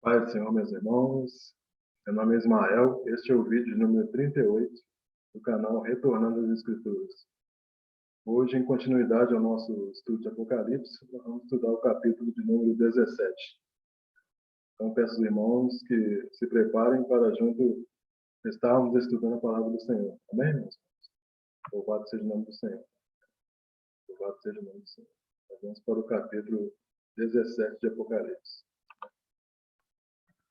Pai do Senhor, meus irmãos, meu nome é Ismael, este é o vídeo número 38 do canal Retornando às Escrituras. Hoje, em continuidade ao nosso estudo de Apocalipse, nós vamos estudar o capítulo de número 17. Então, peço aos irmãos que se preparem para junto estarmos estudando a palavra do Senhor. Amém, irmãos? Louvado seja o nome do Senhor. Louvado seja o nome do Senhor. Nós vamos para o capítulo 17 de Apocalipse.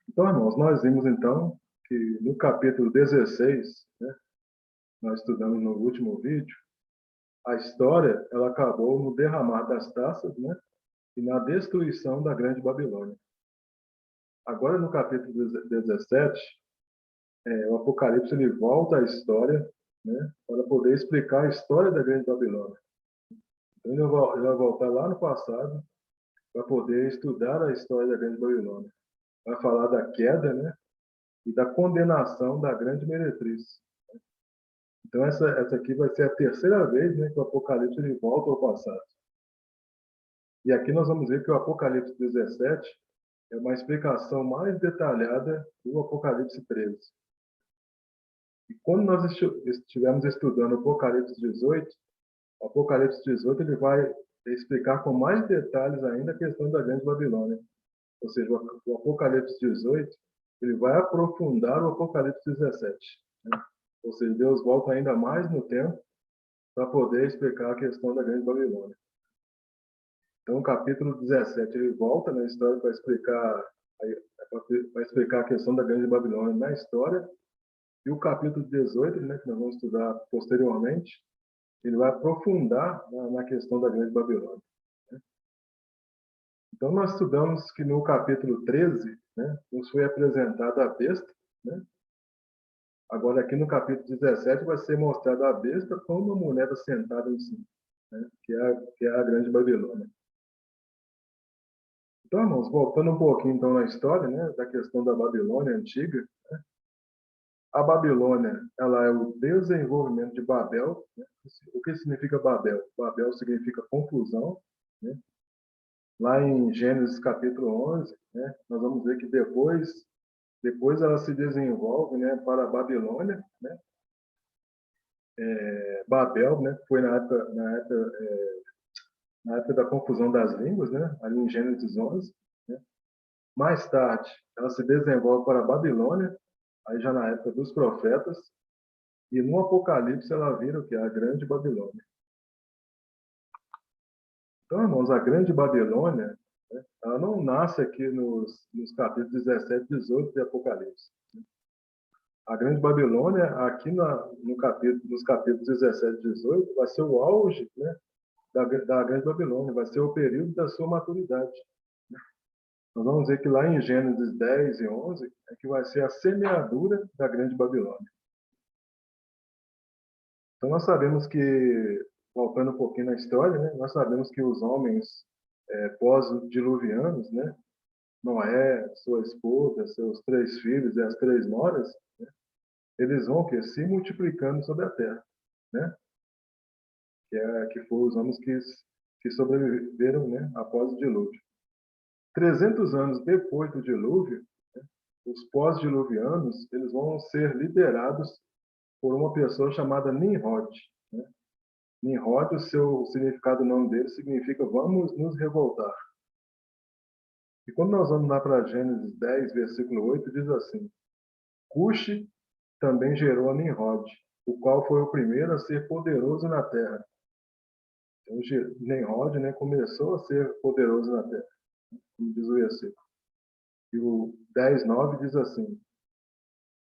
Então, irmãos, nós vimos então que no capítulo 16, nós estudamos no último vídeo, a história ela acabou no derramar das taças, e na destruição da grande Babilônia. Agora, no capítulo 17, o Apocalipse ele volta à história, para poder explicar a história da grande Babilônia. Então, ele vai voltar lá no passado para poder estudar a história da grande Babilônia. Vai falar da queda, e da condenação da grande meretriz. Então, essa aqui vai ser a terceira vez, que o Apocalipse ele volta ao passado. E aqui nós vamos ver que o Apocalipse 17 é uma explicação mais detalhada do Apocalipse 13. E quando nós estivermos estudando o Apocalipse 18, o Apocalipse 18 ele vai explicar com mais detalhes ainda a questão da grande Babilônia. Ou seja, o Apocalipse 18 ele vai aprofundar o Apocalipse 17. Ou seja, Deus volta ainda mais no tempo para poder explicar a questão da grande Babilônia. Então, o capítulo 17, ele volta na história para explicar a questão da grande Babilônia na história. E o capítulo 18, que nós vamos estudar posteriormente, ele vai aprofundar na questão da grande Babilônia. Então, nós estudamos que no capítulo 13, nos foi apresentada a besta, Agora, aqui no capítulo 17, vai ser mostrada a besta com uma mulher sentada em cima, que é a grande Babilônia. Então, irmãos, voltando um pouquinho então na história, da questão da Babilônia antiga, a Babilônia, ela é o desenvolvimento de Babel. O que significa Babel? Babel significa confusão. Lá em Gênesis capítulo 11, nós vamos ver que depois ela se desenvolve, para a Babilônia, Babel, foi na época da confusão das línguas, ali em Gênesis 11. Mais tarde, ela se desenvolve para a Babilônia, aí já na época dos profetas, e no Apocalipse ela vira o que? A grande Babilônia. Então, irmãos, a grande Babilônia, ela não nasce aqui nos capítulos 17 e 18 de Apocalipse. A grande Babilônia, aqui nos capítulos 17 e 18, vai ser o auge, da grande Babilônia, vai ser o período da sua maturidade. Nós vamos ver que lá em Gênesis 10 e 11 é que vai ser a semeadura da grande Babilônia. Então nós sabemos que, voltando um pouquinho na história, nós sabemos que os homens pós-diluvianos, Noé, sua esposa, seus 3 filhos e as 3 noras, eles vão se multiplicando sobre a terra, que foram os homens que sobreviveram, após o dilúvio. 300 anos depois do dilúvio, os pós-diluvianos eles vão ser liderados por uma pessoa chamada Nimrod. Nimrod, o seu significado, o nome dele significa vamos nos revoltar. E quando nós vamos lá para Gênesis 10, versículo 8, diz assim: Cuxi também gerou a Nimrod, o qual foi o primeiro a ser poderoso na terra. Então, Nimrod, começou a ser poderoso na terra, como diz o versículo. E o 10:9 diz assim: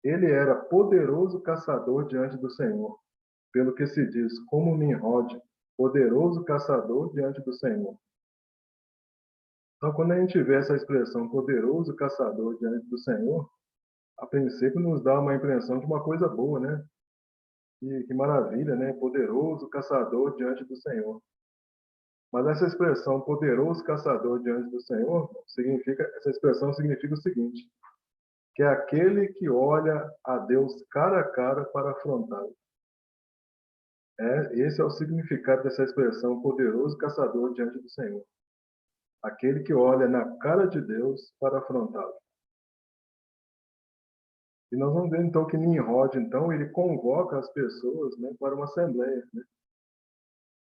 Ele era poderoso caçador diante do Senhor, pelo que se diz, como Nimrod, poderoso caçador diante do Senhor. Então, quando a gente vê essa expressão poderoso caçador diante do Senhor, a princípio nos dá uma impressão de uma coisa boa, Que maravilha, Poderoso caçador diante do Senhor. Mas essa expressão poderoso caçador diante do Senhor, essa expressão significa o seguinte: que é aquele que olha a Deus cara a cara para afrontá-lo. Esse é o significado dessa expressão poderoso caçador diante do Senhor. Aquele que olha na cara de Deus para afrontá-lo. E nós vamos ver então que Nimrod, então, ele convoca as pessoas, né, para uma assembleia, né?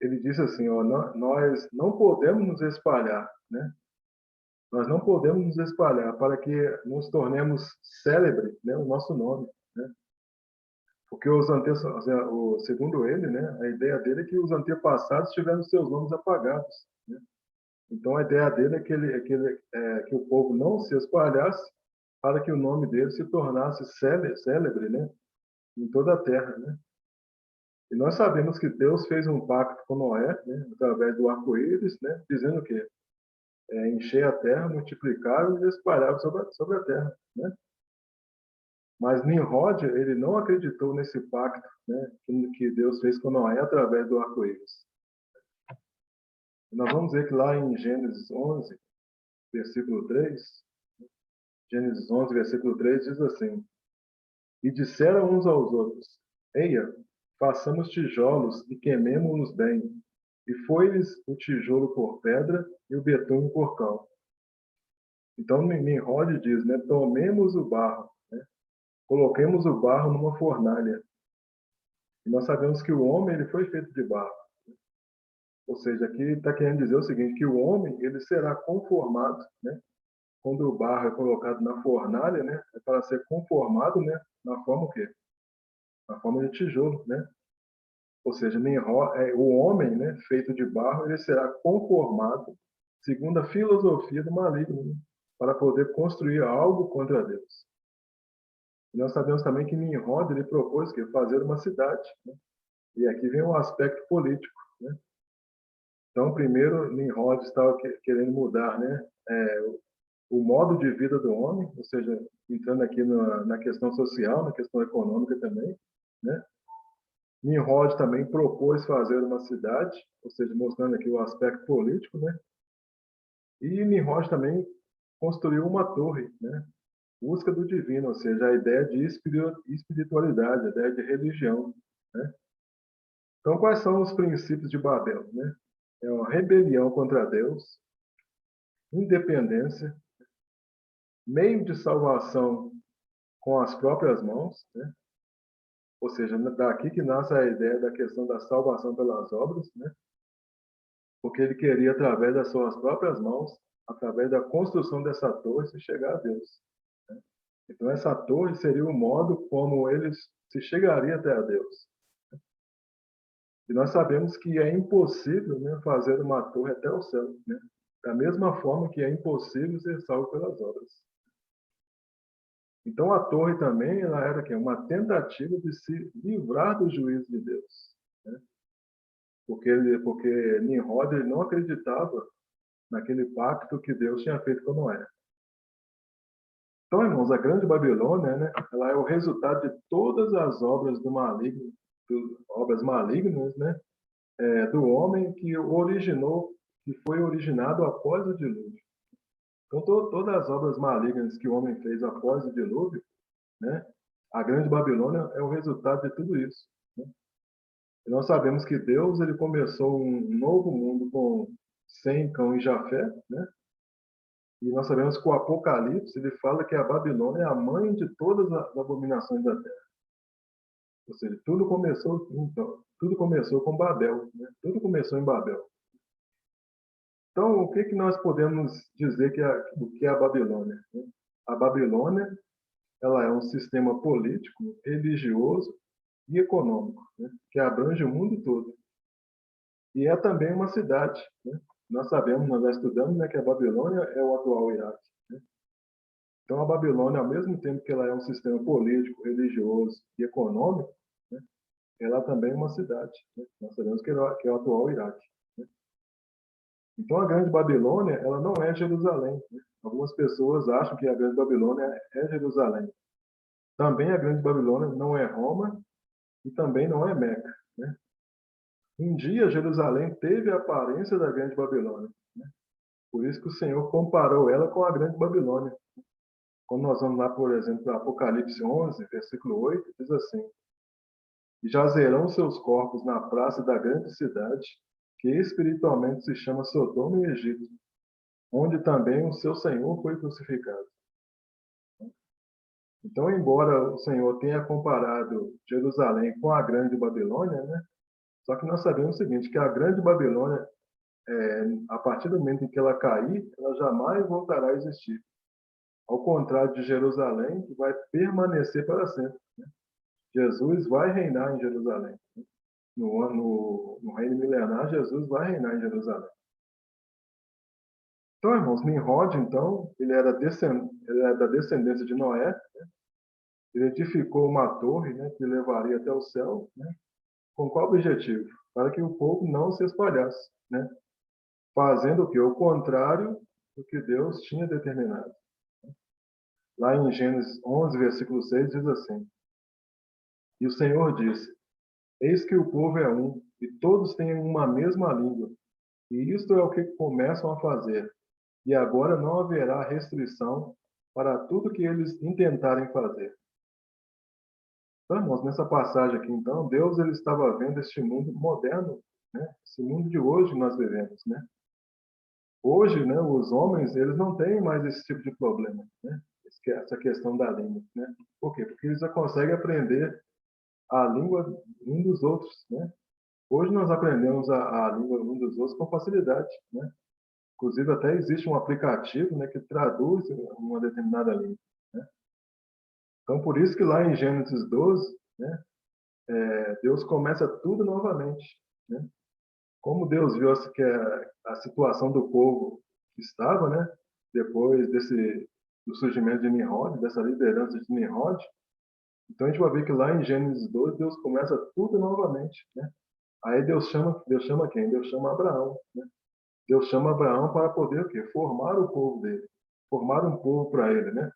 Ele diz assim, ó, nós não podemos nos espalhar, né? Nós não podemos nos espalhar para que nos tornemos célebre, né, o nosso nome, né? Porque segundo ele, né, a ideia dele é que os antepassados tiveram seus nomes apagados, né? Então a ideia dele que o povo não se espalhasse para que o nome dele se tornasse célebre, né, em toda a terra, né? E nós sabemos que Deus fez um pacto com Noé, né, através do arco-íris, né, dizendo que encher a terra, multiplicar e espalhar sobre a terra, né? Mas Nimrod, ele não acreditou nesse pacto, né, que Deus fez com Noé através do arco-íris. Nós vamos ver que lá em Gênesis 11, versículo 3, Gênesis 11, versículo 3 diz assim: E disseram uns aos outros: Eia, façamos tijolos e queimemo-los bem. E foi-lhes o tijolo por pedra e o betume por cal. Então Nimrod diz, né, tomemos o barro, né, coloquemos o barro numa fornalha. E nós sabemos que o homem ele foi feito de barro. Ou seja, aqui está querendo dizer o seguinte, que o homem ele será conformado, né, quando o barro é colocado na fornalha, né, é para ser conformado, né, na forma o quê? Na forma de tijolo, né? Ou seja, o homem, né, feito de barro, ele será conformado segundo a filosofia do maligno, né, para poder construir algo contra Deus. E nós sabemos também que Nimrod ele propôs que fazer uma cidade, né? E aqui vem um aspecto político, né? Então, primeiro, Nimrod estava querendo mudar, né, o modo de vida do homem, ou seja, entrando aqui na questão social, na questão econômica também, né? Nimrod também propôs fazer uma cidade, ou seja, mostrando aqui o aspecto político, né? E Nimrod também construiu uma torre, né? Busca do divino, ou seja, a ideia de espiritualidade, a ideia de religião, né? Então, quais são os princípios de Babel, né? É uma rebelião contra Deus, independência, meio de salvação com as próprias mãos, né? Ou seja, daqui que nasce a ideia da questão da salvação pelas obras, né? Porque ele queria, através das suas próprias mãos, através da construção dessa torre, se chegar a Deus, né? Então, essa torre seria o modo como eles se chegariam até a Deus. E nós sabemos que é impossível, né, fazer uma torre até o céu, né? Da mesma forma que é impossível ser salvo pelas obras. Então, a torre também ela era que uma tentativa de se livrar do juízo de Deus, né? Porque Nimrod ele não acreditava naquele pacto que Deus tinha feito com Noé. Então, irmãos, a Grande Babilônia, né, ela é o resultado de todas as obras do maligno, obras malignas, né, do homem que originou, que foi originado após o dilúvio. Então, todas as obras malignas que o homem fez após o dilúvio, né, a Grande Babilônia é o resultado de tudo isso, né? E nós sabemos que Deus ele começou um novo mundo com Sem, Cão e Jafé, né? E nós sabemos que o Apocalipse ele fala que a Babilônia é a mãe de todas as abominações da terra. Ou seja, tudo começou com Babel, né? Tudo começou em Babel. Então, o que que nós podemos dizer o que é a Babilônia, né? A Babilônia, ela é um sistema político, religioso e econômico, né, que abrange o mundo todo. E é também uma cidade, né? Nós sabemos, nós já estudamos, né, que a Babilônia é o atual Iraque, né? Então, a Babilônia, ao mesmo tempo que ela é um sistema político, religioso e econômico, né, ela também é uma cidade, né? Nós sabemos que é o atual Iraque, né? Então, a Grande Babilônia, ela não é Jerusalém, né? Algumas pessoas acham que a Grande Babilônia é Jerusalém. Também a Grande Babilônia não é Roma e também não é Meca, né? Um dia, Jerusalém teve a aparência da Grande Babilônia, né? Por isso que o Senhor comparou ela com a Grande Babilônia. Quando nós vamos lá, por exemplo, para Apocalipse 11, versículo 8, diz assim: E jazerão seus corpos na praça da grande cidade, que espiritualmente se chama Sodoma e Egito, onde também o seu Senhor foi crucificado. Então, embora o Senhor tenha comparado Jerusalém com a grande Babilônia, né? Só que nós sabemos o seguinte, que a grande Babilônia, a partir do momento em que ela cair, ela jamais voltará a existir. Ao contrário de Jerusalém, que vai permanecer para sempre. Jesus vai reinar em Jerusalém. No reino milenar, Jesus vai reinar em Jerusalém. Então, irmãos, Nimrod, então, ele era da descendência de Noé. Ele edificou uma torre, né, que levaria até o céu, né, com qual objetivo? Para que o povo não se espalhasse, né, fazendo o que? O contrário do que Deus tinha determinado. Lá em Gênesis 11, versículo 6, diz assim: E o Senhor disse: Eis que o povo é um, e todos têm uma mesma língua, e isto é o que começam a fazer. E agora não haverá restrição para tudo que eles intentarem fazer. Então, irmãos, nessa passagem aqui, então, Deus ele estava vendo este mundo moderno, né? Esse mundo de hoje nós vivemos, né? Hoje, né, os homens, eles não têm mais esse tipo de problema, né? Essa questão da língua, né? Por quê? Porque eles já conseguem aprender a língua um dos outros, né? Hoje nós aprendemos a língua um dos outros com facilidade, né? Inclusive até existe um aplicativo, né, que traduz uma determinada língua, né? Então por isso que lá em Gênesis 12, né, Deus começa tudo novamente, né? Como Deus viu que a situação do povo estava, né, depois do surgimento de Nimrod, dessa liderança de Nimrod, então a gente vai ver que lá em Gênesis 12 Deus começa tudo novamente, né? Aí Deus chama quem? Deus chama Abraão, né? Deus chama Abraão para poder o quê? Formar o povo dele, formar um povo para ele, né?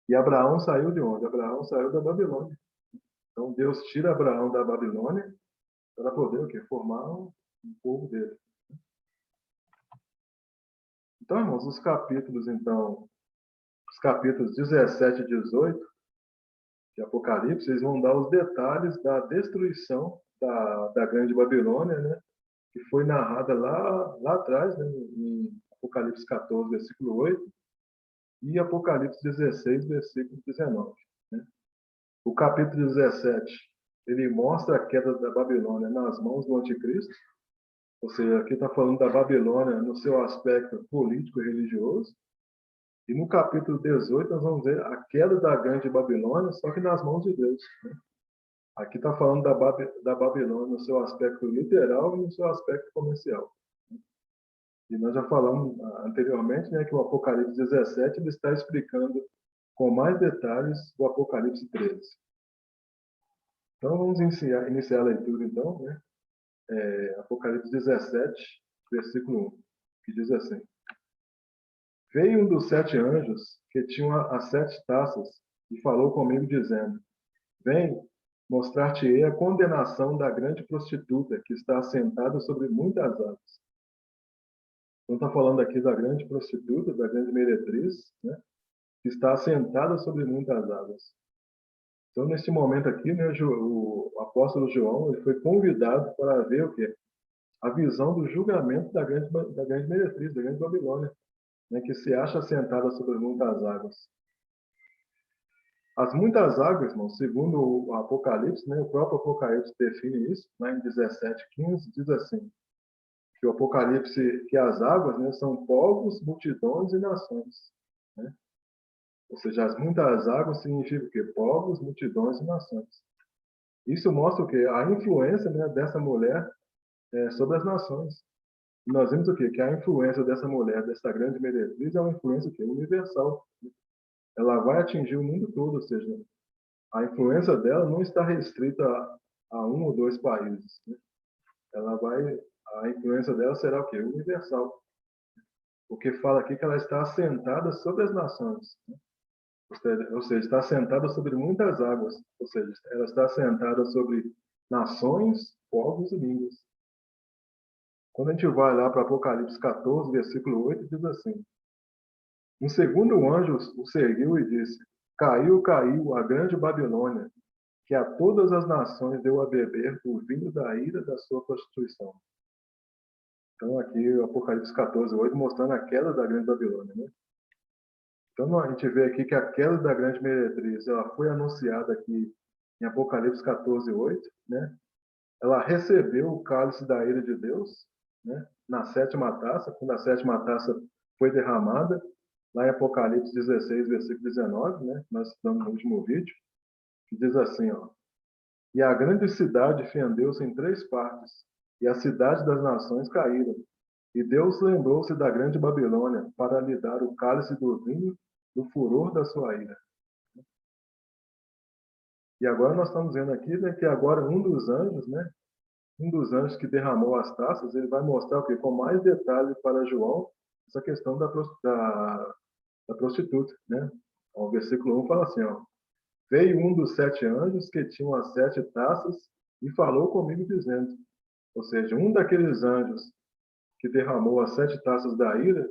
E Abraão saiu de onde? Abraão saiu da Babilônia. Então Deus tira Abraão da Babilônia para poder o quê? Formar um povo dele. Então, irmãos, os capítulos 17 e 18 de Apocalipse, eles vão dar os detalhes da destruição da grande Babilônia, né? Que foi narrada lá atrás, né? Em Apocalipse 14, versículo 8, e Apocalipse 16, versículo 19. Né? O capítulo 17, ele mostra a queda da Babilônia nas mãos do anticristo, ou seja, aqui está falando da Babilônia no seu aspecto político e religioso. E no capítulo 18, nós vamos ver a queda da grande Babilônia, só que nas mãos de Deus. Né? Aqui está falando da Babilônia no seu aspecto literal e no seu aspecto comercial. E nós já falamos anteriormente, né, que o Apocalipse 17 ele está explicando com mais detalhes o Apocalipse 13. Então vamos iniciar a leitura, então, né? Apocalipse 17, versículo 1, que diz assim: Veio um dos 7 anjos que tinha as 7 taças e falou comigo, dizendo: Vem, mostrar-te-ei a condenação da grande prostituta que está assentada sobre muitas águas. Então está falando aqui da grande prostituta, da grande meretriz, né, que está assentada sobre muitas águas. Então, nesse momento aqui, né, o apóstolo João ele foi convidado para ver o quê? A visão do julgamento da grande meretriz, da grande Babilônia, né, que se acha assentada sobre muitas águas. As muitas águas, irmão, segundo o Apocalipse, né, o próprio Apocalipse define isso, lá em 17:15, diz assim, que o Apocalipse, que as águas, né, são povos, multidões e nações. Né? Ou seja, as muitas águas significa o quê? Povos, multidões e nações. Isso mostra o quê? A influência, né, dessa mulher sobre as nações. E nós vemos o quê? Que a influência dessa mulher, dessa grande meretriz, é uma influência o quê? Universal. Ela vai atingir o mundo todo, ou seja, a influência dela não está restrita a um ou dois países. Né? A influência dela será o quê? Universal. Porque fala aqui que ela está assentada sobre as nações. Né? Ou seja, está assentada sobre muitas águas. Ou seja, ela está assentada sobre nações, povos e línguas. Quando a gente vai lá para Apocalipse 14, versículo 8, diz assim: Um segundo anjo o seguiu e disse: Caiu, caiu a grande Babilônia, que a todas as nações deu a beber o vinho da ira da sua prostituição. Então, aqui o Apocalipse 14, 8, mostrando a queda da grande Babilônia. Né? Então, a gente vê aqui que a queda da grande meretriz, ela foi anunciada aqui em Apocalipse 14:8, né? Ela recebeu o cálice da ira de Deus, né? Na sétima taça, quando a sétima taça foi derramada, lá em Apocalipse 16, versículo 19, né? Nós estamos no último vídeo, que diz assim, ó: E a grande cidade fendeu-se em 3 partes, e a cidade das nações caíram. E Deus lembrou-se da grande Babilônia para lhe dar o cálice do vinho do furor da sua ira. E agora nós estamos vendo aqui, né, que agora um dos anjos, né, um dos anjos que derramou as taças, ele vai mostrar o quê? Com mais detalhe para João essa questão da prostituta, né? O versículo 1 fala assim, ó: Veio um dos 7 anjos que tinham as 7 taças e falou comigo dizendo, ou seja, um daqueles anjos que derramou as 7 taças da ira,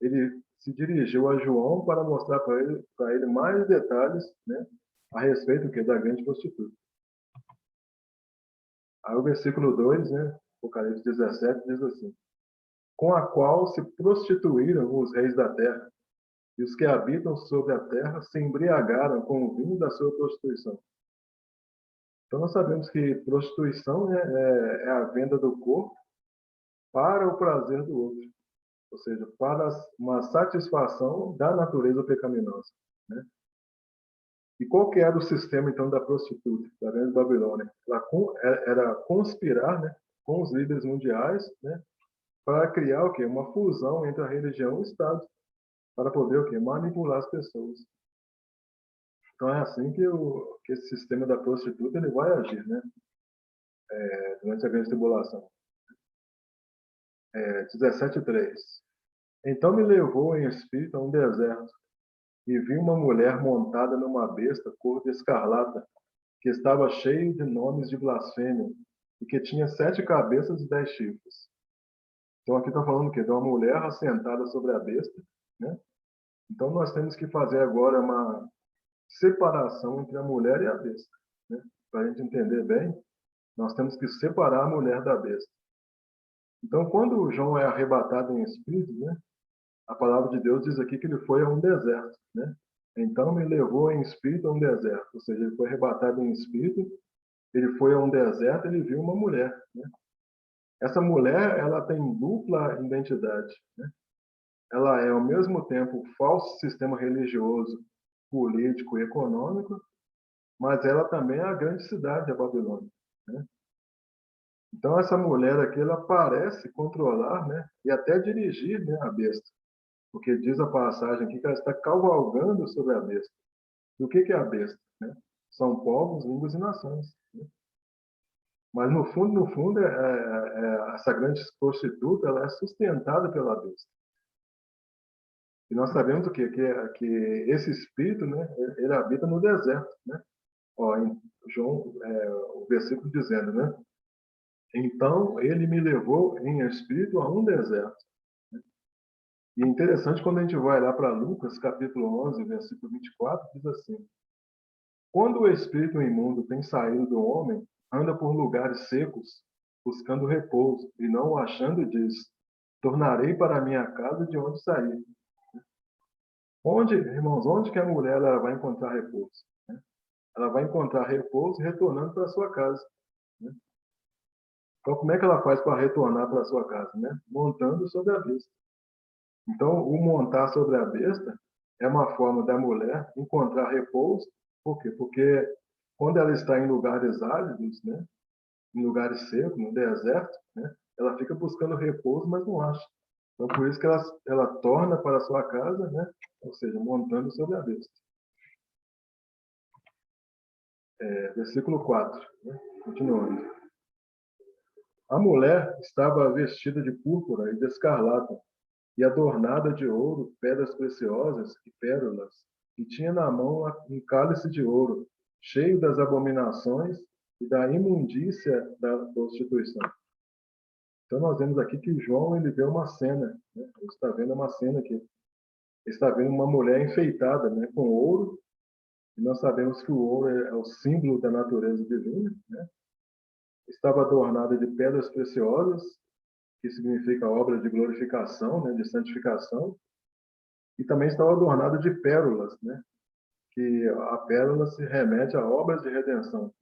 ele se dirigiu a João para mostrar para ele mais detalhes, né, a respeito do que da grande prostituta. Aí o versículo 2, né, Apocalipse 17, diz assim: Com a qual se prostituíram os reis da terra, e os que habitam sobre a terra se embriagaram com o vinho da sua prostituição. Então nós sabemos que prostituição, né, é a venda do corpo para o prazer do outro, ou seja, para uma satisfação da natureza pecaminosa, né? E qual que era o sistema, então, da prostituta, da grande Babilônia? Ela era conspirar, né, com os líderes mundiais, né, para criar o quê? Uma fusão entre a religião e o Estado, para poder o quê? Manipular as pessoas. Então é assim que esse sistema da prostituta ele vai agir, né, durante a grande tribulação. 17:3. Então me levou em espírito a um deserto, e vi uma mulher montada numa besta cor de escarlata, que estava cheio de nomes de blasfêmia, e que tinha 7 cabeças e 10 chifres. Então aqui está falando o quê? De uma mulher assentada sobre a besta, né? Então nós temos que fazer agora uma separação entre a mulher e a besta, né? Para a gente entender bem, nós temos que separar a mulher da besta. Então quando João é arrebatado em espírito, né? A palavra de Deus diz aqui que ele foi a um deserto, né? Então me levou em espírito a um deserto, ou seja, ele foi arrebatado em espírito, ele foi a um deserto, ele viu uma mulher, né? Essa mulher, ela tem dupla identidade, né? Ela é ao mesmo tempo falso sistema religioso, político e econômico, mas ela também é a grande cidade da Babilônia, né? Então essa mulher aqui, ela parece controlar, né, e até dirigir, né, a besta, porque diz a passagem aqui que ela está cavalgando sobre a besta. E o que é a besta, né? São povos, línguas e nações, né? Mas no fundo, essa grande prostituta, ela é sustentada pela besta. E nós sabemos o quê? Que esse espírito, né, ele habita no deserto, né? Ó, em João, o versículo dizendo, né? Então ele me levou em espírito a um deserto. E é interessante quando a gente vai lá para Lucas, capítulo 11, versículo 24, diz assim: Quando o espírito imundo tem saído do homem, anda por lugares secos, buscando repouso, e não o achando, diz: Tornarei para a minha casa de onde saí. Onde, irmãos, onde que a mulher ela vai encontrar repouso, né? Ela vai encontrar repouso retornando para a sua casa, né? Então, como é que ela faz para retornar para a sua casa, né? Montando sobre a besta. Então, o montar sobre a besta é uma forma da mulher encontrar repouso. Por quê? Porque quando ela está em lugares áridos, né? Em lugares secos, no deserto, né? Ela fica buscando repouso, mas não acha. Então, por isso que ela torna para a sua casa, né? Ou seja, montando sobre a besta. Versículo 4, né? Continuando. A mulher estava vestida de púrpura e de escarlata, e adornada de ouro, pedras preciosas e pérolas, e tinha na mão um cálice de ouro, cheio das abominações e da imundícia da prostituição. Então nós vemos aqui que João ele vê uma cena, né? Ele está vendo uma cena aqui. Ele está vendo uma mulher enfeitada, né, com ouro, e nós sabemos que o ouro é o símbolo da natureza divina, né? Estava adornada de pedras preciosas, que significa obra de glorificação, né, de santificação, E também estava adornado de pérolas, né? Que a pérola se remete a obras de redenção.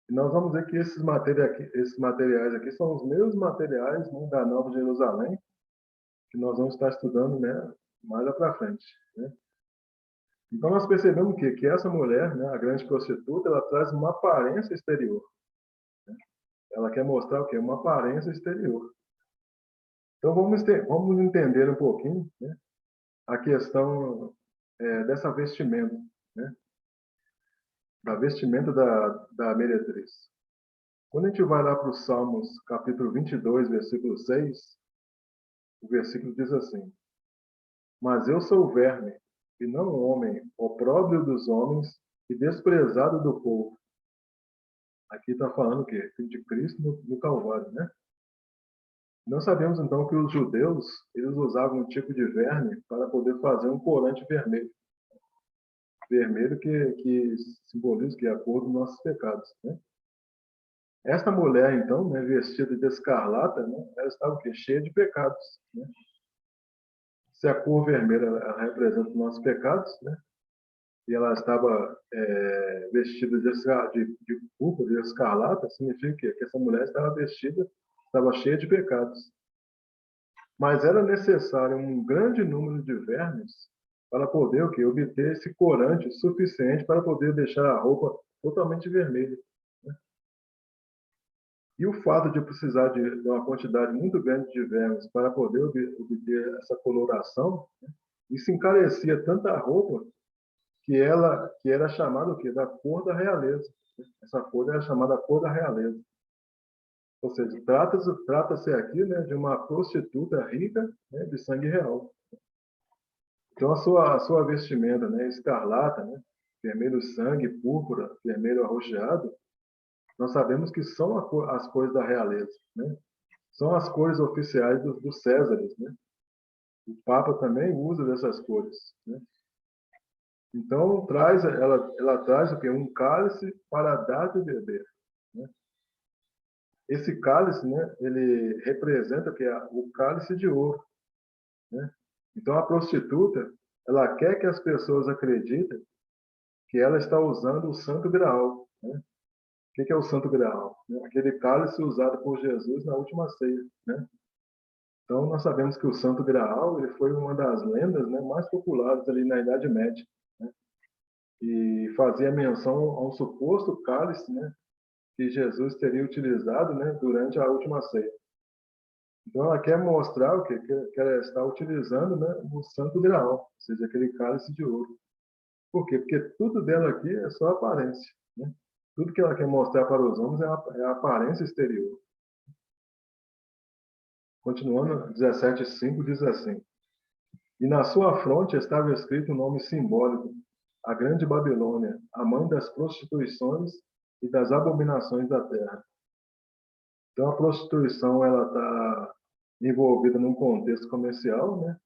E nós vamos ver que esses materiais aqui são os mesmos materiais, né, da Nova Jerusalém, que nós vamos estar estudando, né, mais lá para frente, né? Então nós percebemos que essa mulher, né, a grande prostituta, ela traz uma aparência exterior. Ela quer mostrar o quê? Uma aparência exterior. Então vamos entender um pouquinho, né, a questão dessa vestimenta, né, da vestimenta da meretriz. Quando a gente vai lá para os Salmos, capítulo 22, versículo 6, o versículo diz assim: Mas eu sou verme, e não homem, opróbrio dos homens e desprezado do povo. Aqui está falando o quê? De Cristo no Calvário, né? Nós sabemos então que os judeus, eles usavam um tipo de verme para poder fazer um corante vermelho. Vermelho que simboliza que é a cor dos nossos pecados, né? Esta mulher, então, né, vestida de escarlata, né, ela estava o quê? Cheia de pecados, né? Se a cor vermelha ela representa os nossos pecados, né? E ela estava vestida de púrpura, de escarlata, significa que essa mulher estava vestida, estava cheia de pecados. Mas era necessário um grande número de vermes para poder o quê? Obter esse corante suficiente para poder deixar a roupa totalmente vermelha, né? E o fato de precisar de uma quantidade muito grande de vermes para poder obter essa coloração, né? Isso encarecia tanta roupa que era chamada o quê? Da cor da realeza. Essa cor era chamada cor da realeza. Ou seja, trata-se aqui, né, de uma prostituta rica, né, de sangue real. Então, a sua vestimenta, né, escarlata, né, vermelho sangue, púrpura, vermelho arroxeado, nós sabemos que são as cores da realeza, né? São as cores oficiais dos Césares, né? O Papa também usa dessas cores, né? Então, ela traz o quê? Um cálice para dar de beber, né? Esse cálice, né, ele representa que é o cálice de ouro, né? Então, a prostituta, ela quer que as pessoas acreditem que ela está usando o Santo Graal, né? O que é o Santo Graal? Aquele cálice usado por Jesus na última ceia, né? Então, nós sabemos que o Santo Graal ele foi uma das lendas, né, mais populares ali na Idade Média, né? E fazia menção a um suposto cálice, né, que Jesus teria utilizado, né, durante a última ceia. Então, ela quer mostrar o quê? Que ela está utilizando, né, o Santo Graal, ou seja, aquele cálice de ouro. Por quê? Porque tudo dela aqui é só aparência, né? Tudo que ela quer mostrar para os homens é a aparência exterior. Continuando, 17:5 diz assim: E na sua fronte estava escrito um nome simbólico: a Grande Babilônia, a mãe das prostituições e das abominações da terra. Então, a prostituição ela está envolvida num contexto comercial, né?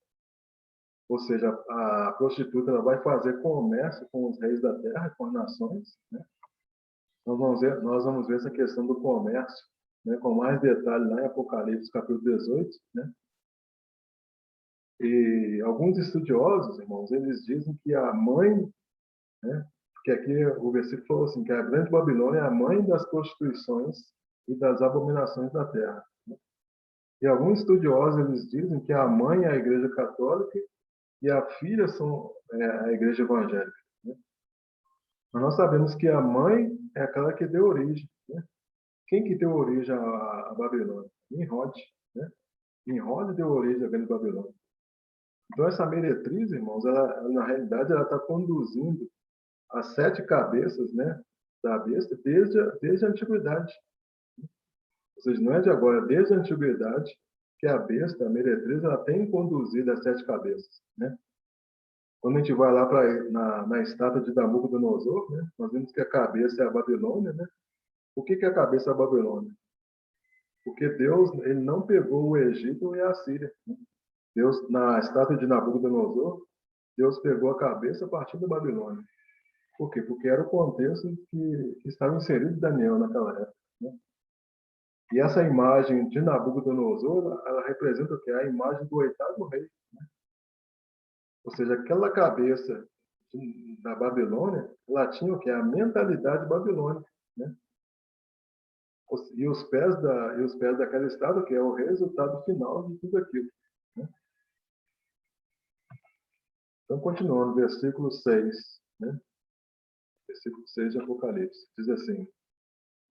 Ou seja, a prostituta ela vai fazer comércio com os reis da terra, com as nações, né? Nós vamos ver essa questão do comércio, né, com mais detalhe lá em Apocalipse, capítulo 18, né? E alguns estudiosos, irmãos, eles dizem que a mãe, né, porque aqui o versículo falou assim, que a grande Babilônia é a mãe das prostituições e das abominações da terra. E alguns estudiosos, eles dizem que a mãe é a Igreja Católica e a filha é a Igreja Evangélica, né? Mas nós sabemos que a mãe é aquela que deu origem, né? Quem que deu origem à Babilônia? Nimrod, né? Nimrod deu origem à grande Babilônia. Então, essa meretriz, irmãos, na realidade, ela está conduzindo as 7 cabeças, né, da besta desde a antiguidade. Ou seja, não é de agora, desde a antiguidade, que a besta, a meretriz, ela tem conduzido as 7 cabeças, né? Quando a gente vai lá na estátua de Nabucodonosor, né, nós vemos que a cabeça é a Babilônia, né? O que é a cabeça da Babilônia? Porque Deus ele não pegou o Egito e a Síria, né? Deus, na estátua de Nabucodonosor, Deus pegou a cabeça a partir da Babilônia. Por quê? Porque era o contexto que estava inserido Daniel naquela época, né? E essa imagem de Nabucodonosor, ela representa o quê? A imagem do 8º rei, né? Ou seja, aquela cabeça da Babilônia, ela tinha o quê? A mentalidade babilônica, né? E os pés daquela estátua, que é o resultado final de tudo aquilo, né? Então, continuando, versículo 6, né? Versículo 6 de Apocalipse, diz assim: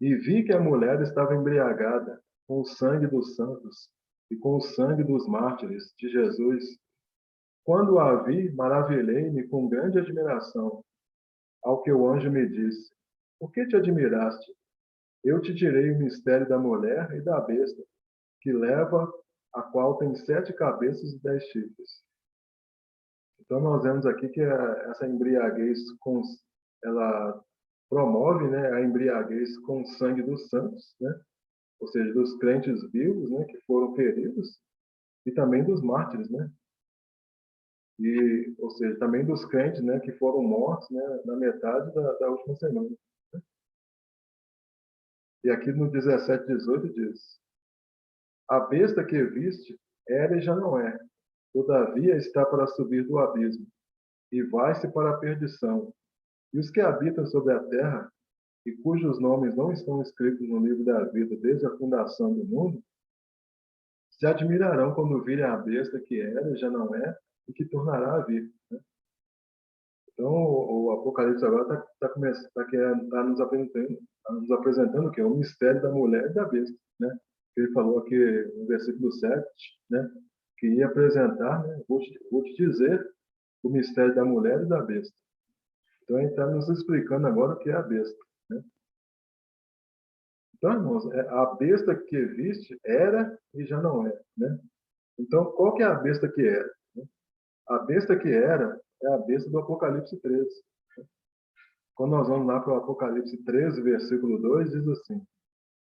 E vi que a mulher estava embriagada com o sangue dos santos e com o sangue dos mártires de Jesus. Quando a vi, maravilhei-me com grande admiração, ao que o anjo me disse: Por que te admiraste? Eu te direi o mistério da mulher e da besta, que leva, a qual tem 7 cabeças e 10 chifres. Então, nós vemos aqui que essa embriaguez, ela promove, né, a embriaguez com o sangue dos santos, né, ou seja, dos crentes vivos, né, que foram feridos, e também dos mártires, né, ou seja, também dos crentes, né, que foram mortos, né, na metade da última semana. E aqui no 17, 18 diz: A besta que viste era e já não é, todavia está para subir do abismo, e vai-se para a perdição. E os que habitam sobre a terra, e cujos nomes não estão escritos no livro da vida desde a fundação do mundo, se admirarão quando virem a besta que era e já não é, e que tornará a vir. Então, o Apocalipse agora tá nos apresentando o quê? O mistério da mulher e da besta, né? Ele falou aqui no versículo 7, né? Que ia apresentar, né? Vou te dizer o mistério da mulher e da besta. Então, ele está nos explicando agora o que é a besta, né? Então, irmãos, a besta que viste era e já não é, né? Então, qual que é a besta que era? A besta que era é a besta do Apocalipse 13. Quando nós vamos lá para o Apocalipse 13, versículo 2, diz assim: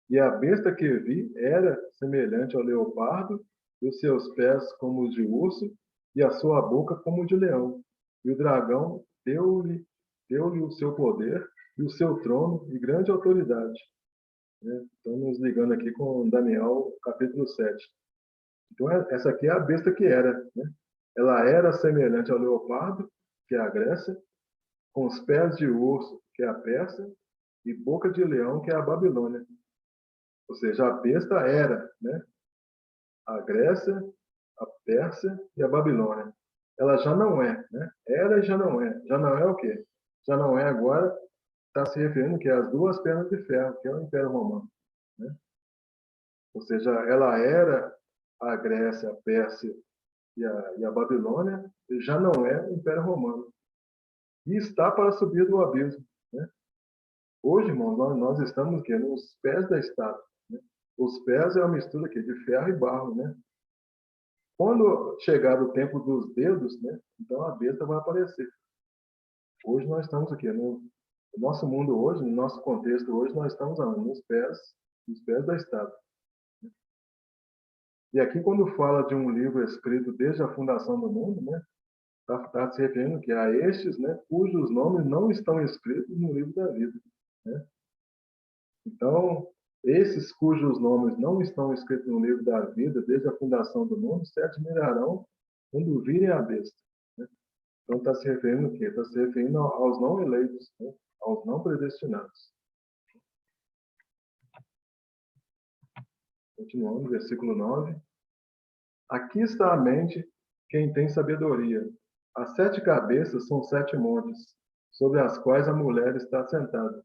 E a besta que vi era semelhante ao leopardo, e os seus pés como os de urso, e a sua boca como de leão. E o dragão deu-lhe o seu poder, e o seu trono, e grande autoridade. Né? Então, nos ligando aqui com Daniel, capítulo 7. Então, essa aqui é a besta que era. Né? Ela era semelhante ao leopardo, que é a Grécia, com os pés de urso, que é a Pérsia, e boca de leão, que é a Babilônia. Ou seja, a besta era, né, a Grécia, a Pérsia e a Babilônia. Ela já não é, né? Era e já não é. Já não é o quê? Já não é agora, está se referindo que é as duas pernas de ferro, que é o Império Romano. Né? Ou seja, ela era a Grécia, a Pérsia e a Babilônia, e já não é o Império Romano. E está para subir do abismo. Né? Hoje, irmãos, nós estamos aqui, nos pés da estátua. Né? Os pés é uma mistura aqui de ferro e barro, né? Quando chegar o tempo dos dedos, né? Então a besta vai aparecer. Hoje nós estamos aqui no nosso mundo hoje, no nosso contexto hoje, nós estamos nos pés da estátua. E aqui quando fala de um livro escrito desde a fundação do mundo, né? Está se referindo que a estes, né? Cujos nomes não estão escritos no livro da vida, né? Então, esses cujos nomes não estão escritos no livro da vida desde a fundação do mundo se admirarão quando virem a besta. Né? Então, está se referindo o quê? Está se referindo aos não eleitos, né? Aos não predestinados. Continuando, versículo 9. Aqui está a mente quem tem sabedoria. As 7 cabeças são 7 montes, sobre as quais a mulher está sentada.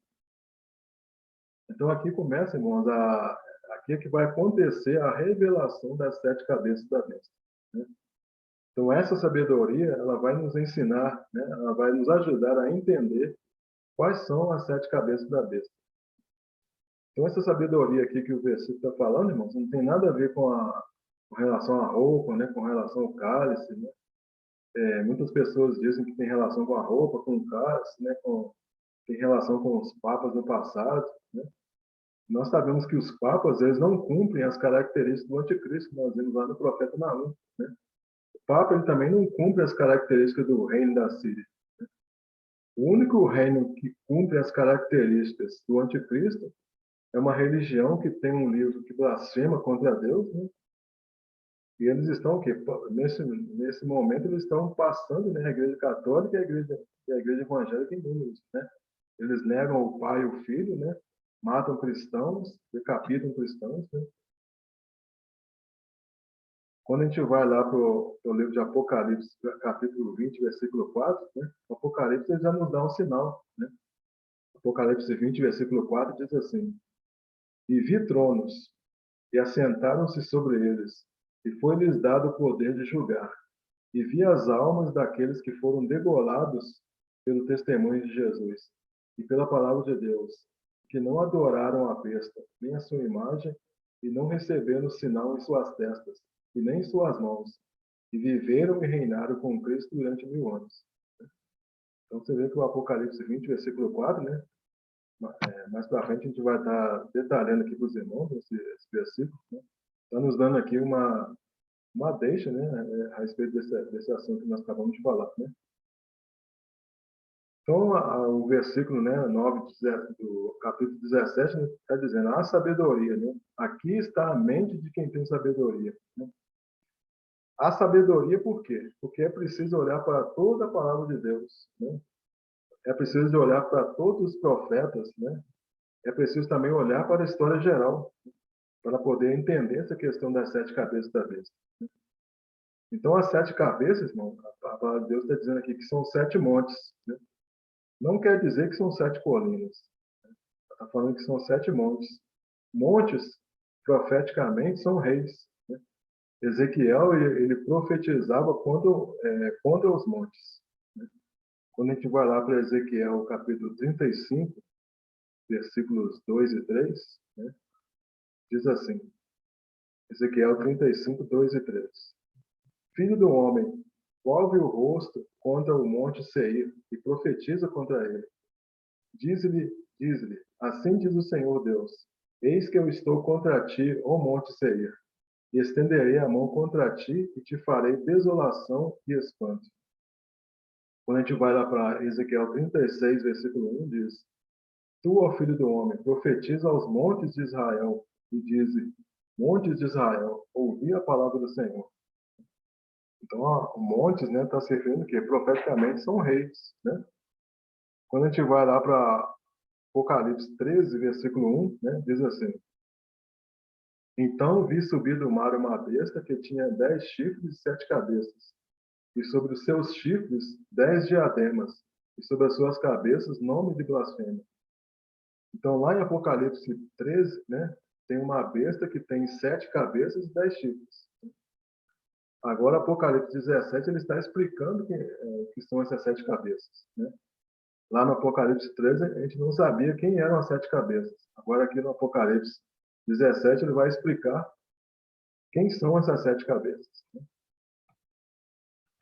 Então, aqui começa, irmãos, aqui é que vai acontecer a revelação das 7 cabeças da besta. Né? Então, essa sabedoria, ela vai nos ensinar, né? Ela vai nos ajudar a entender quais são as 7 cabeças da besta. Então, essa sabedoria aqui que o versículo está falando, irmãos, não tem nada a ver com relação à roupa, né? Com relação ao cálice. Né? Muitas pessoas dizem que tem relação com a roupa, com o cálice, né? Tem relação com os papas do passado. Né? Nós sabemos que os papas, eles não cumprem as características do anticristo, que nós vimos lá no profeta Naum. Né? O papa ele também não cumpre as características do reino da Síria. O único reino que cumpre as características do anticristo é uma religião que tem um livro que blasfema contra Deus, né? E eles estão o quê? Nesse momento, eles estão passando, né, a Igreja Católica e a Igreja Evangélica em números, né? Eles negam o Pai e o Filho, né? Matam cristãos, decapitam cristãos, né? Quando a gente vai lá para o livro de Apocalipse, capítulo 20, versículo 4, né? O Apocalipse ele já nos dá um sinal, né? Apocalipse 20, versículo 4 diz assim: E vi tronos, e assentaram-se sobre eles, e foi-lhes dado o poder de julgar. E vi as almas daqueles que foram degolados pelo testemunho de Jesus e pela palavra de Deus, que não adoraram a besta, nem a sua imagem, e não receberam sinal em suas testas, e nem em suas mãos, e viveram e reinaram com Cristo durante 1000 anos. Então você vê que o Apocalipse 20, versículo 4, né? Mais para frente a gente vai estar detalhando aqui para os irmãos esse versículo, né? Está nos dando aqui uma deixa, né, a respeito desse assunto que nós acabamos de falar, né? Então, o versículo, né, 9 do capítulo 17 está dizendo: a sabedoria, né? Aqui está a mente de quem tem sabedoria, né? A sabedoria por quê? Porque é preciso olhar para toda a palavra de Deus, né? É preciso olhar para todos os profetas, né? É preciso também olhar para a história geral, para poder entender essa questão das 7 cabeças da besta. Então, as 7 cabeças, irmão, a palavra de Deus está dizendo aqui que são 7 montes, né? Não quer dizer que são 7 colinas. Está falando que são 7 montes. Montes, profeticamente, são reis, né? Ezequiel, ele profetizava contra os montes, né? Quando a gente vai lá para Ezequiel, capítulo 35, versículos 2 e 3, né? Diz assim, Ezequiel 35, 2 e 3. Filho do homem, volve o rosto contra o monte Seir e profetiza contra ele. Diz-lhe, assim diz o Senhor Deus, eis que eu estou contra ti, ó monte Seir, e estenderei a mão contra ti e te farei desolação e espanto. Quando a gente vai lá para Ezequiel 36, versículo 1, diz: Tu, ó filho do homem, profetiza aos montes de Israel e diz: Montes de Israel, ouvi a palavra do Senhor. Então, ó, montes, né, está se referindo que profeticamente são reis, né? Quando a gente vai lá para Apocalipse 13, versículo 1, né, diz assim: Então vi subir do mar uma besta que tinha 10 chifres e 7 cabeças, e sobre os seus chifres 10 diademas, e sobre as suas cabeças nome de blasfêmia. Então, lá em Apocalipse 13, né, tem uma besta que tem 7 cabeças e 10 chifres. Agora, Apocalipse 17, ele está explicando que são essas 7 cabeças, né? Lá no Apocalipse 13, a gente não sabia quem eram as 7 cabeças. Agora, aqui no Apocalipse 17, ele vai explicar quem são essas 7 cabeças, né?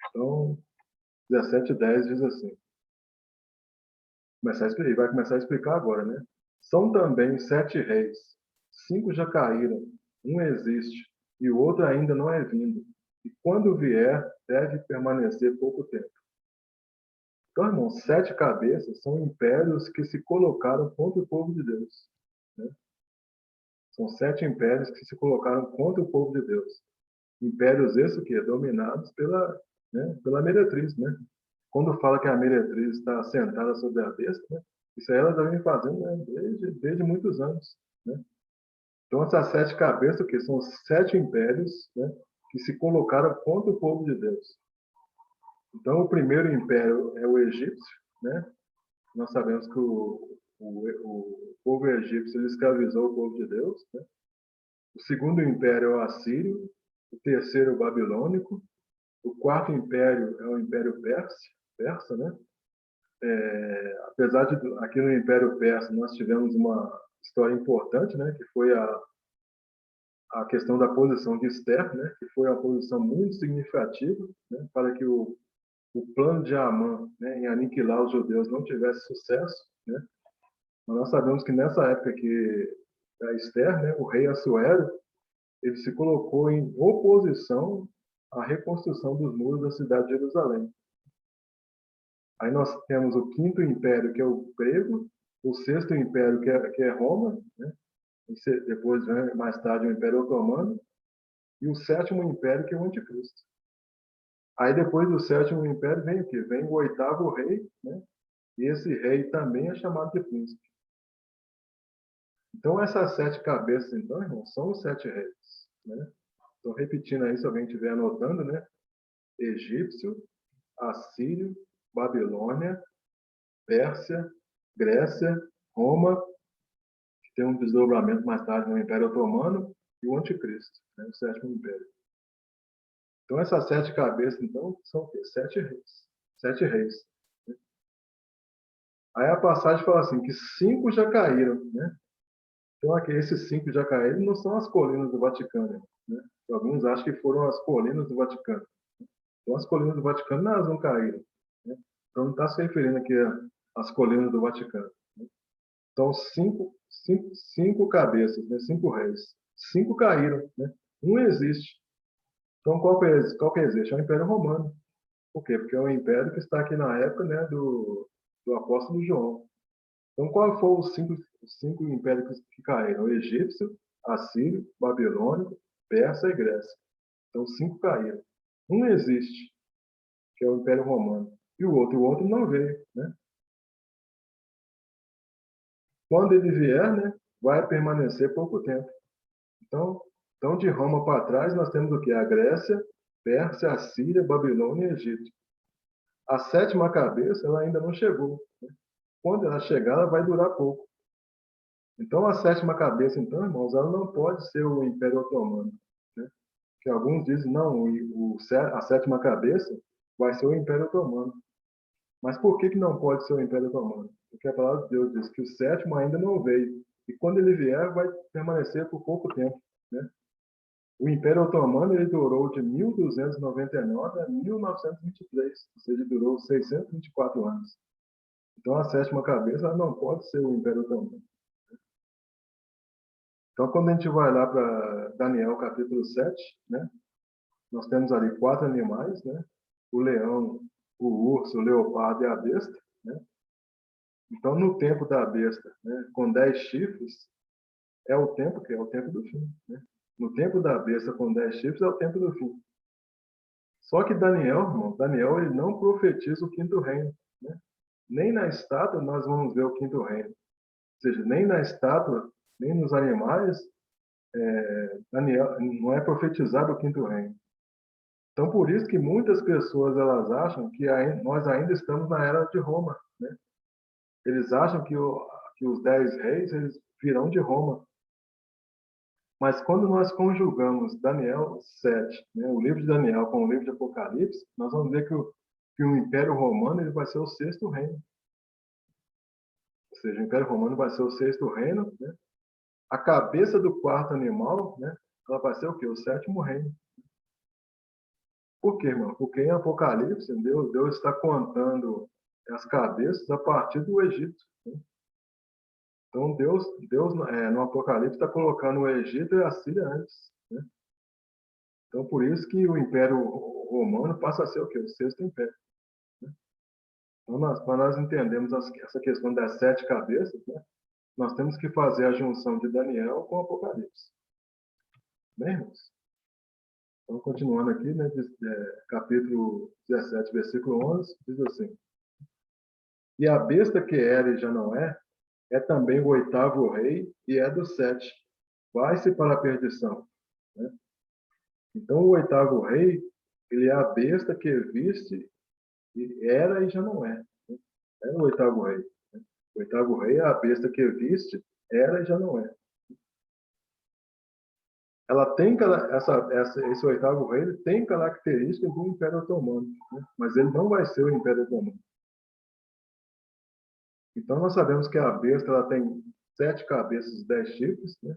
Então, 17:10 diz assim, ele vai começar a explicar agora, né? São também 7 reis, 5 já caíram, um existe, e o outro ainda não é vindo. E quando vier, deve permanecer pouco tempo. Então, irmão, 7 cabeças são impérios que se colocaram contra o povo de Deus, né? São 7 impérios que se colocaram contra o povo de Deus. Impérios esses que dominados pela meretriz, né? Quando fala que a meretriz está sentada sobre a besta, né? Isso aí ela já vem fazendo, né, desde muitos anos, né? Então essas 7 cabeças que são 7 impérios, né, que se colocaram contra o povo de Deus. Então o primeiro império é o egípcio, né? Nós sabemos que o povo egípcio ele escravizou o povo de Deus, né? O segundo império é o assírio, o terceiro é o babilônico, o quarto império é o império persa, né? Apesar de aqui no Império Persa nós tivemos uma história importante, né? Que foi a questão da posição de Esther, né? Que foi uma posição muito significativa, né? Para que o plano de Amã, né? Em aniquilar os judeus não tivesse sucesso, né? Mas nós sabemos que nessa época que a Esther, né? O rei Assuero, ele se colocou em oposição à reconstrução dos muros da cidade de Jerusalém. Aí nós temos o quinto império, que é o grego, o sexto império, que é Roma, né? Depois vem mais tarde o Império Otomano, e o sétimo império, que é o anticristo. Aí depois do sétimo império vem o quê? Vem o oitavo rei, né? E esse rei também é chamado de príncipe. Então essas 7 cabeças, então, irmão, são os 7 reis, né? Então, repetindo aí, se alguém estiver anotando, né? Egípcio, Assírio, Babilônia, Pérsia, Grécia, Roma, que tem um desdobramento mais tarde no Império Otomano, e o Anticristo, né? O sétimo império. Então, essas 7 cabeças, então, são o quê? 7 reis. 7 reis. Aí a passagem fala assim, que 5 já caíram, né? Então, aqui, esses 5 já caíram não são as colinas do Vaticano, né? Alguns acham que foram as colinas do Vaticano. Então, as colinas do Vaticano não caíram, né? Então, não está se referindo aqui às colinas do Vaticano, né? Então, cinco cabeças, né? 5 reis. 5 caíram, né? Um existe. Então, qual que existe? É o Império Romano. Por quê? Porque é um império que está aqui na época, né, do apóstolo João. Então, qual foram os cinco impérios que caíram? O egípcio, assírio, babilônico, persa e Grécia. Então, 5 caíram. Um existe, que é o Império Romano. E o outro não veio, né? Quando ele vier, né, vai permanecer pouco tempo. Então, de Roma para trás, nós temos o quê? A Grécia, Pérsia, Assíria, Babilônia e Egito. A sétima cabeça, ela ainda não chegou. Quando ela chegar, ela vai durar pouco. Então, a sétima cabeça, então, irmãos, ela não pode ser o Império Otomano, né? Que alguns dizem, não, a sétima cabeça vai ser o Império Otomano. Mas por que não pode ser o Império Otomano? Porque a palavra de Deus diz que o sétimo ainda não veio. E quando ele vier, vai permanecer por pouco tempo, né? O Império Otomano ele durou de 1299 a 1923, ou seja, durou 624 anos. Então, a sétima cabeça ela não pode ser o Império Otomano. Então, quando a gente vai lá para Daniel capítulo 7, né, nós temos ali 4 animais, né, o leão, o urso, o leopardo e a besta. Né? Então, no tempo da besta, né, com 10 chifres, é o tempo que é o tempo do fim. Né? No tempo da besta com 10 chifres é o tempo do fim. Só que Daniel, irmão, Daniel ele não profetiza o quinto reino. Né? Nem na estátua nós vamos ver o quinto reino. Ou seja, nem na estátua, nem nos animais, Daniel não é profetizado o quinto reino. Então, por isso que muitas pessoas elas acham que nós ainda estamos na era de Roma. Né? Eles acham que os 10 reis eles virão de Roma. Mas quando nós conjugamos Daniel 7, né, o livro de Daniel com o livro de Apocalipse, nós vamos ver que o Império Romano ele vai ser o sexto reino. Ou seja, o Império Romano vai ser o sexto reino. Né? A cabeça do quarto animal, né, ela vai ser o quê? O sétimo reino. Por quê, irmão? Porque em Apocalipse, Deus está contando as cabeças a partir do Egito. Né? Então, Deus no Apocalipse está colocando o Egito e a Síria antes. Né? Então, por isso que o Império Romano passa a ser o quê? O sexto império. Né? Então, para nós entendermos essa questão das 7 cabeças, né? Nós temos que fazer a junção de Daniel com o Apocalipse. Bem, irmãos? Então, continuando aqui, né, capítulo 17, versículo 11, diz assim: E a besta que era e já não é também o oitavo rei e é do 7. Vai-se para a perdição. Né? Então, o oitavo rei, ele é a besta que viste e era e já não é. Né? É o oitavo rei. Né? O oitavo rei é a besta que viste, era e já não é. Ela tem esse oitavo rei ele tem características do Império Otomano, né? Mas ele não vai ser o Império Otomano. Então nós sabemos que a besta ela tem 7 cabeças e 10 chifres, né?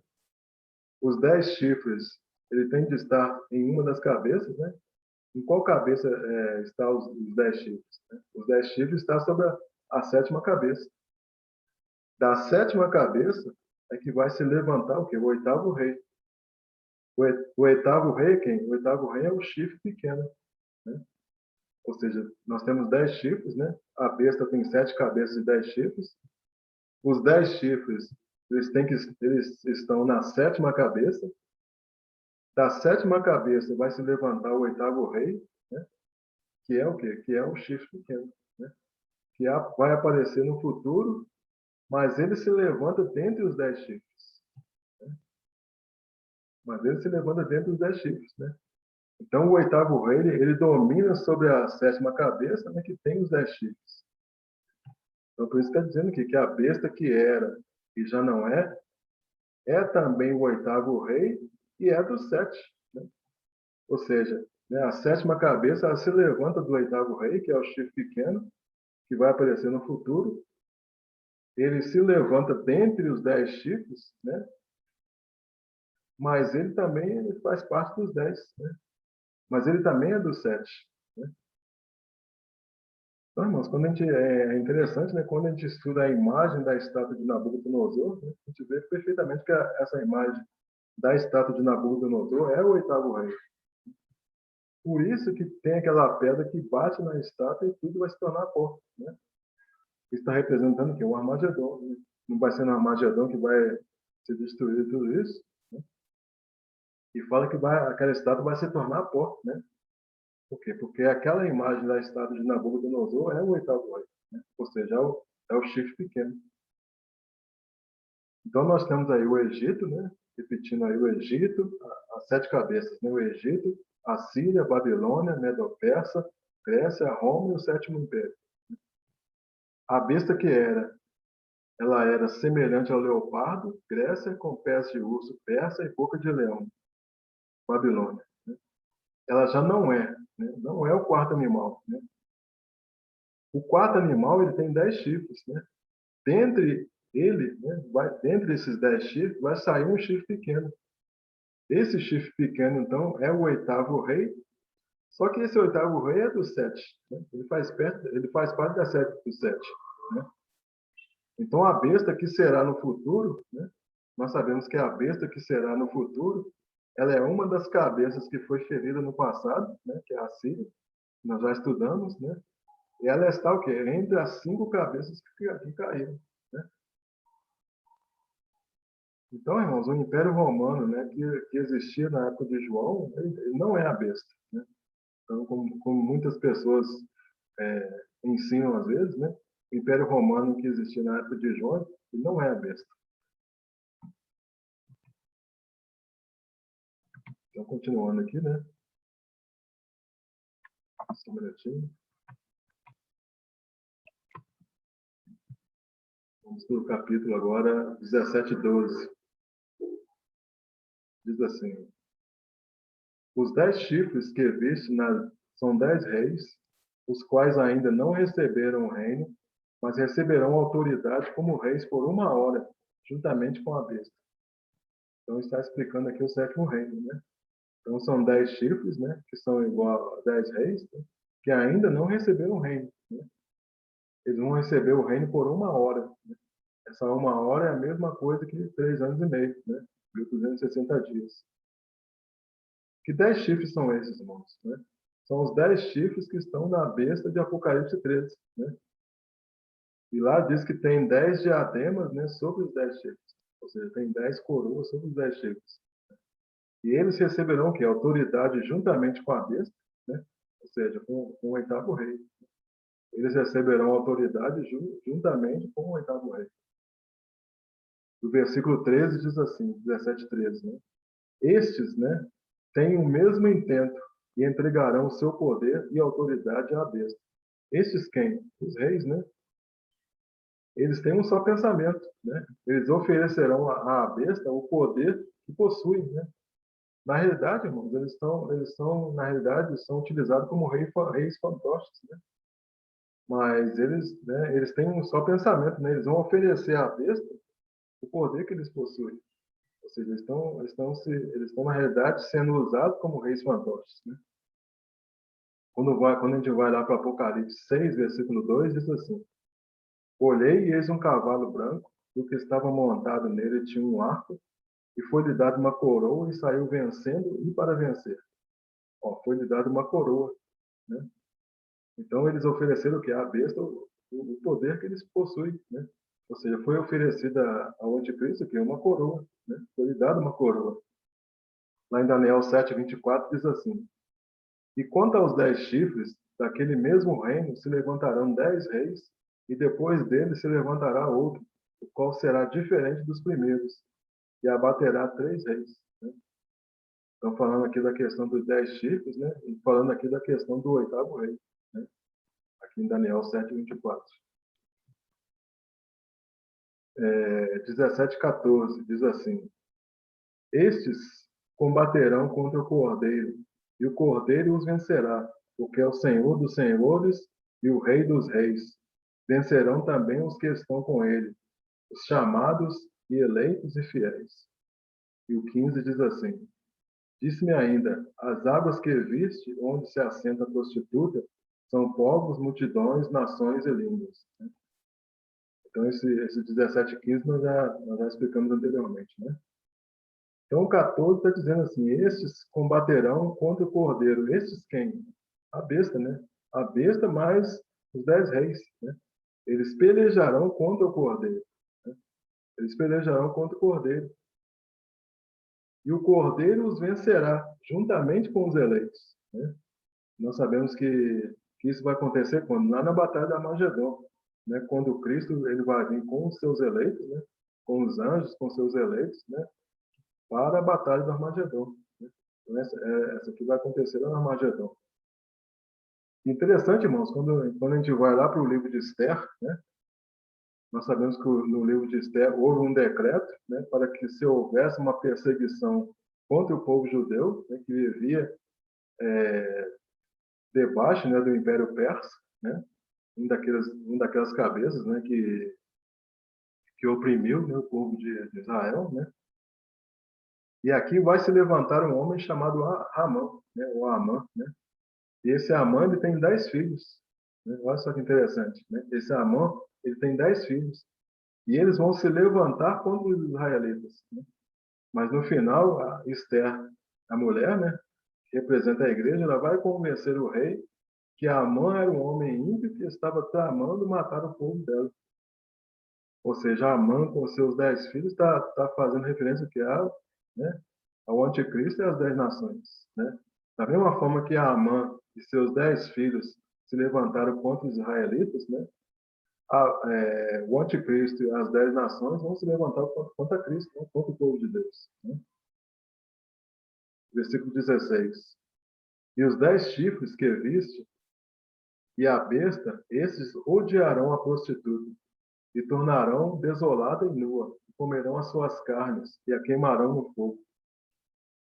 Os 10 chifres ele tem de estar em uma das cabeças, né? Em qual cabeça está os 10 chifres? Né? Os 10 chifres estão sobre a sétima cabeça. Da sétima cabeça é que vai se levantar o quê? O oitavo rei. O oitavo rei é quem? O oitavo rei é o chifre pequeno. Né? Ou seja, nós temos 10 chifres, né? A besta tem 7 cabeças e 10 chifres. Os 10 chifres, eles estão na sétima cabeça. Da sétima cabeça vai se levantar o oitavo rei, né? Que é o quê? Que é o chifre pequeno, né? Que vai aparecer no futuro, mas ele se levanta dentre os 10 chifres. Né? Mas ele se levanta dentre os 10 chifres, né? Então, o oitavo rei, ele domina sobre a sétima cabeça, né, que tem os 10 chifres. Então, por isso está dizendo aqui que a besta que era e já não é também o oitavo rei e é dos 7. Né? Ou seja, né, a sétima cabeça ela se levanta do oitavo rei, que é o chifre pequeno, que vai aparecer no futuro. Ele se levanta dentre os 10 chifres, né? Mas ele também ele faz parte dos 10. Né? Mas ele também é dos 7. Né? Então, irmãos, quando a gente, é interessante, né? Quando a gente estuda a imagem da estátua de Nabucodonosor, né? A gente vê perfeitamente que essa imagem da estátua de Nabucodonosor é o oitavo rei. Por isso que tem aquela pedra que bate na estátua e tudo vai se tornar pó. Né? Está representando que o Armagedon. Né? Não vai ser no Armagedon que vai se destruir tudo isso. Né? E fala que aquela estátua vai se tornar pó. Né? Por quê? Porque aquela imagem da estátua de Nabucodonosor é o oitavo rei. Né? Ou seja, é o chifre pequeno. Então, nós temos aí o Egito, né? Repetindo aí o Egito, as 7 cabeças, né? O Egito, a Síria, a Babilônia, Medo-Persa, Grécia, Roma e o sétimo império. A besta que ela era semelhante ao leopardo, Grécia, com pés de urso, Persa e boca de leão, Babilônia. Né? Ela já né? Não é o quarto animal. Né? O quarto animal ele tem 10 chifres. Né? Dentre ele, né? Dentre esses 10 chifres, vai sair um chifre pequeno. Esse chifre pequeno, então, é o oitavo rei, só que esse oitavo rei é do 7. Né? Ele faz parte da sete do 7. Né? Então, a besta que será no futuro, né? Nós sabemos que a besta que será no futuro, ela é uma das cabeças que foi ferida no passado, né? Que é a Síria, nós já estudamos, né? E ela está o quê? Entre as 5 cabeças que caíram. Né? Então, irmãos, o Império Romano, né, que existia na época de João, ele não é a besta. Né? Então, como muitas pessoas ensinam às vezes, né? O Império Romano que existia na época de João, ele não é a besta. Então, continuando aqui, né? Só um minutinho. Vamos para o capítulo agora 17 e 12. Diz assim: os 10 chifres que viste são 10 reis, os quais ainda não receberam o reino, mas receberão autoridade como reis por 1 hora, juntamente com a besta. Então, está explicando aqui o sétimo reino, né? Então, são 10 chifres, né? Que são igual a 10 reis, né? Que ainda não receberam o reino. Né? Eles vão receber o reino por 1 hora. Né? Essa 1 hora é a mesma coisa que 3 anos e meio, né? 1260 dias. Que 10 chifres são esses, irmãos? Né? São os 10 chifres que estão na besta de Apocalipse 13. Né? E lá diz que tem 10 diademas, né, sobre os 10 chifres. Ou seja, tem 10 coroas sobre os 10 chifres. E eles receberão o quê? Autoridade juntamente com a besta, né? Ou seja, com o oitavo rei. Eles receberão autoridade juntamente com o oitavo rei. O versículo 13 diz assim, 17, 13, né? Estes, né, têm o mesmo intento e entregarão o seu poder e autoridade à besta. Estes quem? Os reis, né? Eles têm um só pensamento, né? Eles oferecerão à besta o poder que possuem, né? Na realidade, irmãos, na realidade, são utilizados como reis fantoches, né? Mas eles têm um só pensamento, né? Eles vão oferecer à besta o poder que eles possuem. Ou seja, eles estão na realidade sendo usados como reis fantoches, né? Quando a gente vai lá para Apocalipse 6, versículo 2, diz assim: olhei e eis um cavalo branco, e o que estava montado nele tinha um arco, e foi-lhe dado uma coroa e saiu vencendo e para vencer. Ó, foi-lhe dado uma coroa, né? Então eles ofereceram o que? A besta, o poder que eles possuem, né? Ou seja, foi oferecida ao anticristo que é uma coroa, né? Foi-lhe dado uma coroa. lá em Daniel 7:24, diz assim: E quanto aos 10 chifres, daquele mesmo reino se levantarão 10 reis, e depois dele se levantará outro, o qual será diferente dos primeiros, e abaterá 3 reis. Né? Estão falando aqui da questão dos 10 chifres, né? E falando aqui da questão do oitavo rei, né? Aqui em Daniel 7:24. 17:14 diz assim: Estes combaterão contra o Cordeiro, e o Cordeiro os vencerá, porque é o Senhor dos senhores e o Rei dos reis. Vencerão também os que estão com ele, os chamados e eleitos e fiéis. E o 15 diz assim: Disse-me ainda: As águas que viste, onde se assenta a prostituta, são povos, multidões, nações e línguas. Então, esse 17:15 nós já explicamos anteriormente, né? Então, o 14 está dizendo assim: estes combaterão contra o Cordeiro. Estes quem? A besta, né? A besta mais os 10 reis, né? Eles pelejarão contra o Cordeiro. Né? Eles pelejarão contra o Cordeiro. E o Cordeiro os vencerá, juntamente com os eleitos. Né? Nós sabemos que isso vai acontecer quando? Lá na Batalha da Armagedon. Né? Quando Cristo ele vai vir com os seus eleitos, né? Com os anjos, com os seus eleitos, né? Para a Batalha do Armagedon. Né? Então, essa aqui vai acontecer lá no Armagedon. Interessante, irmãos, quando a gente vai lá para o livro de Esther, né? Nós sabemos que no livro de Esther houve um decreto, né, para que se houvesse uma perseguição contra o povo judeu, né, que vivia debaixo, né, do Império Persa, né, um daquelas cabeças, né, que oprimiu, né, o povo de Israel, né. E aqui vai se levantar um homem chamado Amã, né, ou Amã, né. E esse Amã ele tem 10 filhos. Né. Olha só que interessante, né. Esse Amã ele tem 10 filhos. E eles vão se levantar contra os israelitas. Né? Mas no final, a Esther, a mulher, né, que representa a igreja, ela vai convencer o rei que Amã era um homem ímpio que estava tramando matar o povo dela. Ou seja, Amã, com seus 10 filhos, está fazendo referência que né, ao anticristo e às 10 nações. Né? Da mesma forma que Amã e seus 10 filhos se levantaram contra os israelitas, né? O anticristo e as 10 nações vão se levantar contra Cristo, né? Contra o povo de Deus. Né? Versículo 16. E os 10 chifres que viste, e a besta, esses odiarão a prostituta, e tornarão desolada e nua, e comerão as suas carnes, e a queimarão no fogo.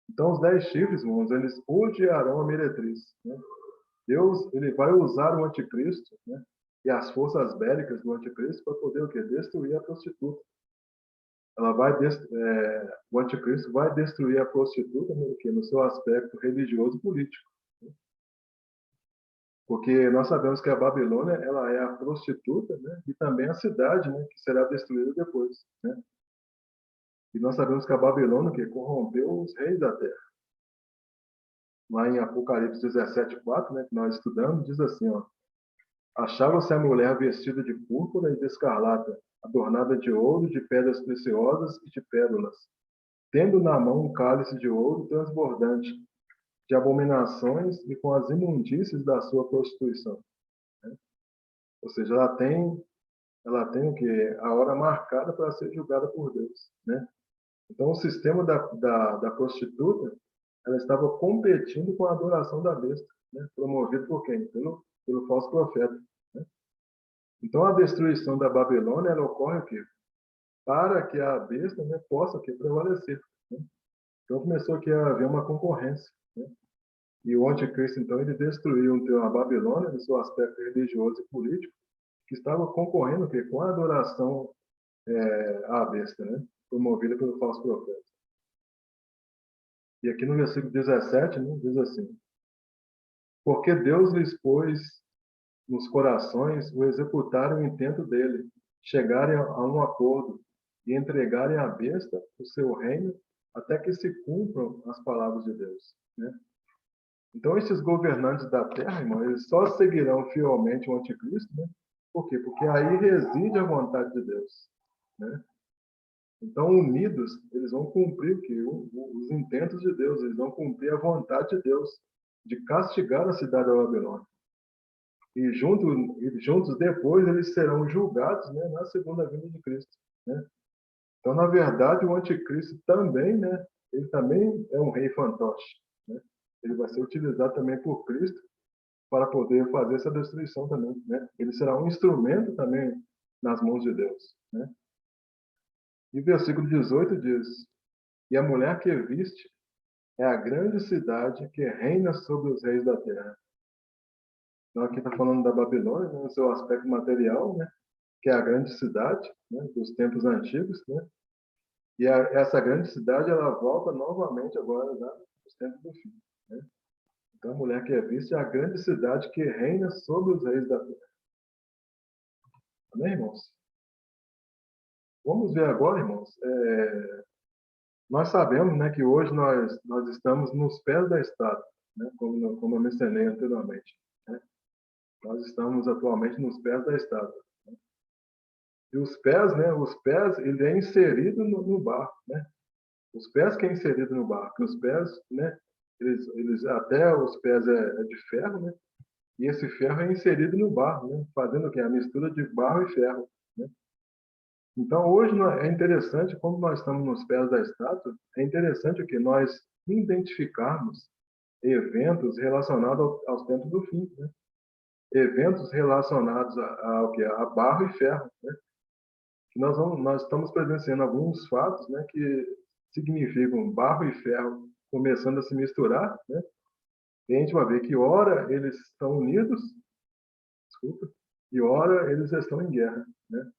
Então, os 10 chifres, irmãos, eles odiarão a meretriz. Né? Deus ele vai usar o anticristo, né? E as forças bélicas do anticristo para poder o quê? Destruir a prostituta. O anticristo vai destruir a prostituta no seu aspecto religioso e político. Né? Porque nós sabemos que a Babilônia ela é a prostituta, né? E também a cidade, né? Que será destruída depois. Né? E nós sabemos que a Babilônia que corrompeu os reis da terra. Lá em Apocalipse 17:4, né? Que nós estudamos, diz assim, ó. Achava-se a mulher vestida de púrpura e de escarlata, adornada de ouro, de pedras preciosas e de pérolas, tendo na mão um cálice de ouro transbordante, de abominações e com as imundícies da sua prostituição. Né? Ou seja, ela tem o quê? A hora marcada para ser julgada por Deus. Né? Então, o sistema da prostituta, ela estava competindo com a adoração da besta, né? Promovido por quem? Pelo falso profeta. Né? Então, a destruição da Babilônia ela ocorre o quê? Para que a besta, né, possa aqui prevalecer. Né? Então, começou aqui a haver uma concorrência. Né? E o anticristo, então, ele destruiu então, a Babilônia, no seu aspecto religioso e político, que estava concorrendo quê? Com a adoração à besta, né? Promovida pelo falso profeta. E aqui no versículo 17, né, diz assim: Porque Deus lhes pôs nos corações o executarem o intento dele, chegarem a um acordo e entregarem à besta o seu reino até que se cumpram as palavras de Deus. Né? Então, esses governantes da terra, irmão, eles só seguirão fielmente o anticristo, né? Por quê? Porque aí reside a vontade de Deus. Né? Então, unidos, eles vão cumprir os intentos de Deus, eles vão cumprir a vontade de Deus de castigar a cidade da Babilônia. E juntos depois eles serão julgados, né, na segunda vinda de Cristo, né? Então, na verdade, o anticristo também, né, ele também é um rei fantoche, né? Ele vai ser utilizado também por Cristo para poder fazer essa destruição também, né? Ele será um instrumento também nas mãos de Deus, né? E versículo 18 diz: E a mulher que viste é a grande cidade que reina sobre os reis da terra. Então, aqui está falando da Babilônia, né, no seu aspecto material, né, que é a grande cidade, né, dos tempos antigos, né? E essa grande cidade, ela volta novamente agora, né, nos tempos do fim, né? Então, a mulher que é vista é a grande cidade que reina sobre os reis da terra. Amém, irmãos? Vamos ver agora, irmãos. Nós sabemos, né, que hoje nós estamos nos pés da estátua, né, como eu mencionei anteriormente, né? Nós estamos atualmente nos pés da estátua. E os pés, né, ele é inserido no barro, né? Os pés que é inserido no barro, que os pés, né, até os pés é de ferro, né? E esse ferro é inserido no barro, né? Fazendo o quê? A mistura de barro e ferro, né? Então, hoje é interessante, como nós estamos nos pés da estátua, é interessante o que nós identificarmos eventos relacionados aos tempos do fim, né? Eventos relacionados ao que? A barro e ferro, né? Que nós estamos presenciando alguns fatos, né, que significam barro e ferro começando a se misturar, né? E a gente vai ver que ora eles estão unidos, desculpa, e ora eles estão em guerra, né?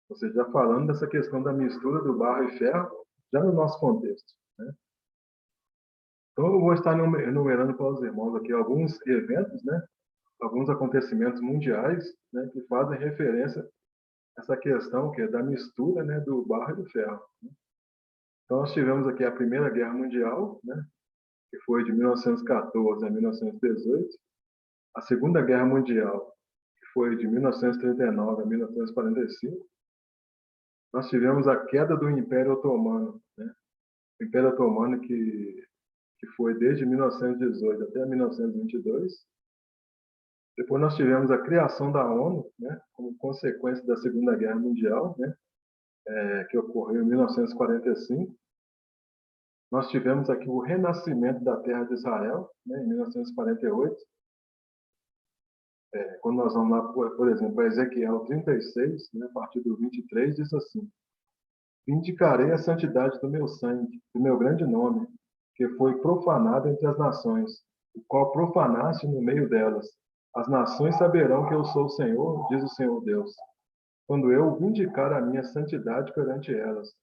Ou seja, já falando dessa questão da mistura do barro e ferro, já no nosso contexto, né? Então, eu vou estar enumerando para os irmãos aqui alguns eventos, né? Alguns acontecimentos mundiais, né? Que fazem referência a essa questão que é da mistura, né? Do barro e do ferro. Então, nós tivemos aqui a Primeira Guerra Mundial, né? Que foi de 1914 a 1918. A Segunda Guerra Mundial, que foi de 1939 a 1945. Nós tivemos a queda do Império Otomano, né? O Império Otomano que foi desde 1918 até 1922. Depois nós tivemos a criação da ONU, né? Como consequência da Segunda Guerra Mundial, né? Que ocorreu em 1945. Nós tivemos aqui o renascimento da Terra de Israel, né? Em 1948. Quando nós vamos lá, por exemplo, a Ezequiel 36, né? A partir do 23, diz assim: Vindicarei a santidade do meu sangue, do meu grande nome, que foi profanado entre as nações, o qual profanaste no meio delas. As nações saberão que eu sou o Senhor, diz o Senhor Deus, quando eu vindicar a minha santidade perante elas.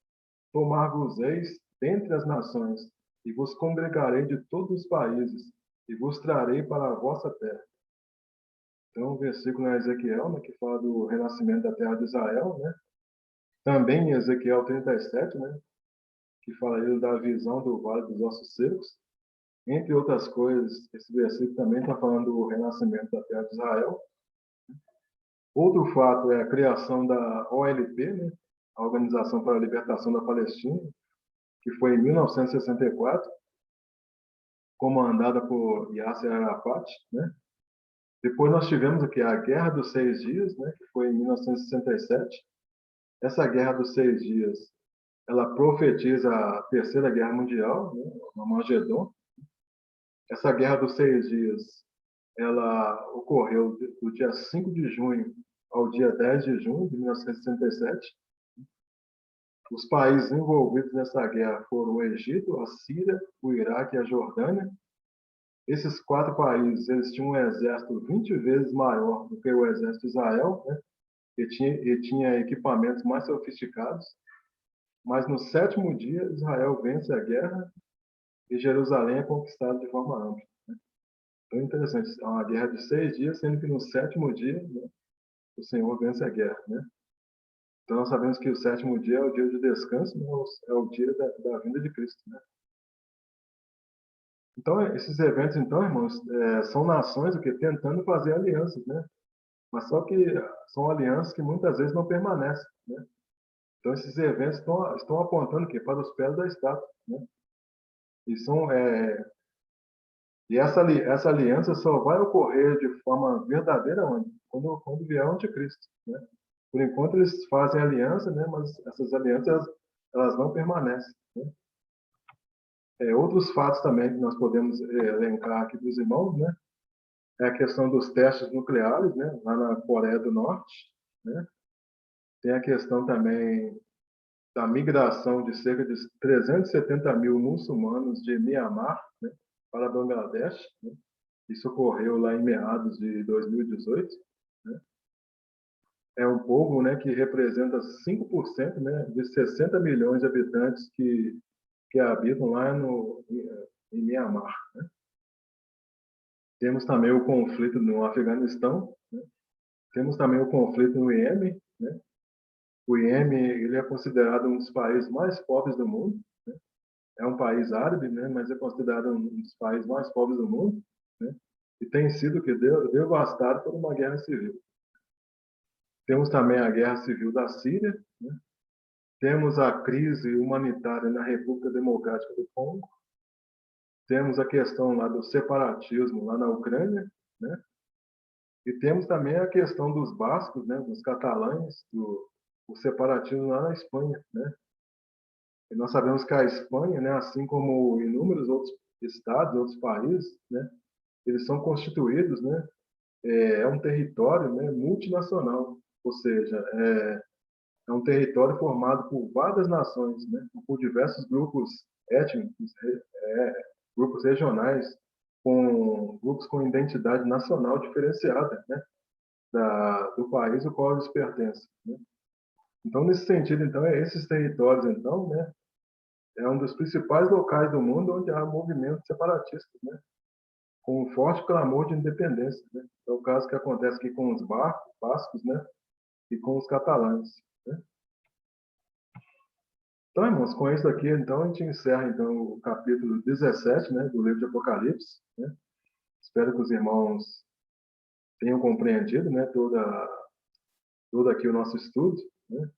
Tomar-vos-eis dentre as nações, e vos congregarei de todos os países, e vos trarei para a vossa terra. Então, o versículo é Ezequiel, né, que fala do renascimento da terra de Israel, né? Também em Ezequiel 37, né, que fala aí da visão do Vale dos Ossos Secos. Entre outras coisas, esse versículo também está falando do renascimento da terra de Israel. Outro fato é a criação da OLP, né, a Organização para a Libertação da Palestina, que foi em 1964, comandada por Yasser Arafat, né? Depois nós tivemos aqui a Guerra dos 6 Dias, né, que foi em 1967. Essa Guerra dos 6 Dias, ela profetiza a Terceira Guerra Mundial, né, o Armagedon. Essa Guerra dos 6 Dias, ela ocorreu do dia 5 de junho ao dia 10 de junho de 1967. Os países envolvidos nessa guerra foram o Egito, a Síria, o Iraque e a Jordânia. Esses 4 países, eles tinham um exército 20 vezes maior do que o exército de Israel, né? E tinha equipamentos mais sofisticados. Mas no 7º dia, Israel vence a guerra e Jerusalém é conquistada de forma ampla. Então é interessante, é uma guerra de 6 dias, sendo que no 7º dia, né, o Senhor vence a guerra, né? Então nós sabemos que o 7º dia é o dia de descanso, né? É o dia da vinda de Cristo, né? Então esses eventos, então, irmãos, são nações o que tentando fazer alianças, né? Mas só que são alianças que muitas vezes não permanecem, né? Então, esses eventos estão apontando o quê? Para os pés da estátua, né? E, essa aliança só vai ocorrer de forma verdadeira onde? Quando vier o anticristo, né? Por enquanto, eles fazem aliança, né? Mas essas alianças, elas não permanecem, né? Outros fatos também que nós podemos elencar aqui dos irmãos, né? É a questão dos testes nucleares, né? Lá na Coreia do Norte, né? Tem a questão também da migração de cerca de 370 mil muçulmanos de Mianmar, né, para Bangladesh, né? Isso ocorreu lá em meados de 2018. Né? É um povo, né, que representa 5%, né, de 60 milhões de habitantes que habitam lá em Mianmar. Né? Temos também o conflito no Afeganistão, né? Temos também o conflito no Iêmen. Né? O Iêmen ele é considerado um dos países mais pobres do mundo. Né? É um país árabe, né? Mas é considerado um dos países mais pobres do mundo. Né? E tem sido que devastado por uma guerra civil. Temos também a guerra civil da Síria. Né? Temos a crise humanitária na República Democrática do Congo. Temos a questão lá do separatismo lá na Ucrânia. Né? E temos também a questão dos bascos, né? Dos catalães, o separatismo lá na Espanha. Né? E nós sabemos que a Espanha, né, assim como inúmeros outros estados, outros países, né, eles são constituídos, né, é um território, né, multinacional, ou seja, é um território formado por várias nações, né, por diversos grupos étnicos, grupos regionais, com grupos com identidade nacional diferenciada, né, do país ao qual eles pertencem. Né? Então, nesse sentido, então, esses territórios, então, né, é um dos principais locais do mundo onde há movimentos separatistas, né? Com um forte clamor de independência. Né? É o caso que acontece aqui com os bascos, né? E com os catalães. Né? Então, irmãos, com isso aqui, então, a gente encerra então, o capítulo 17, né, do livro de Apocalipse. Né? Espero que os irmãos tenham compreendido, né, todo aqui o nosso estudo. Né?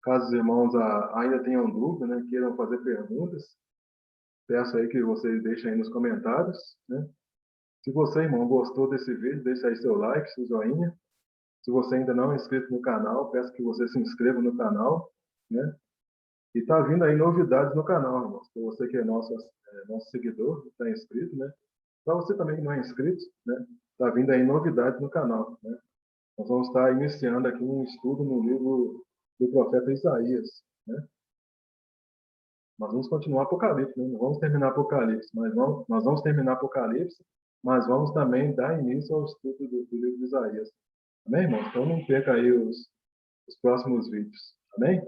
Caso os irmãos ainda tenham dúvida, né, queiram fazer perguntas, peço aí que vocês deixem aí nos comentários. Né? Se você, irmão, gostou desse vídeo, deixe aí seu like, seu joinha. Se você ainda não é inscrito no canal, peço que você se inscreva no canal, né? E tá vindo aí novidades no canal, irmãos. Para você que é nosso seguidor, está inscrito, né? Para você também que não é inscrito, né? Tá vindo aí novidades no canal, né? Nós vamos estar iniciando aqui um estudo no livro do profeta Isaías, né? Nós vamos continuar Apocalipse, né? Não vamos terminar Apocalipse, mas nós vamos terminar Apocalipse, mas vamos também dar início ao estudo do livro de Isaías. Amém, irmãos? Então não perca aí os próximos vídeos. Amém?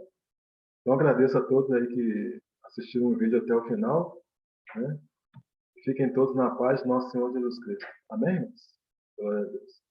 Então agradeço a todos aí que assistiram o vídeo até o final. Né? Fiquem todos na paz do nosso Senhor Jesus Cristo. Amém, irmãos? Glória a Deus.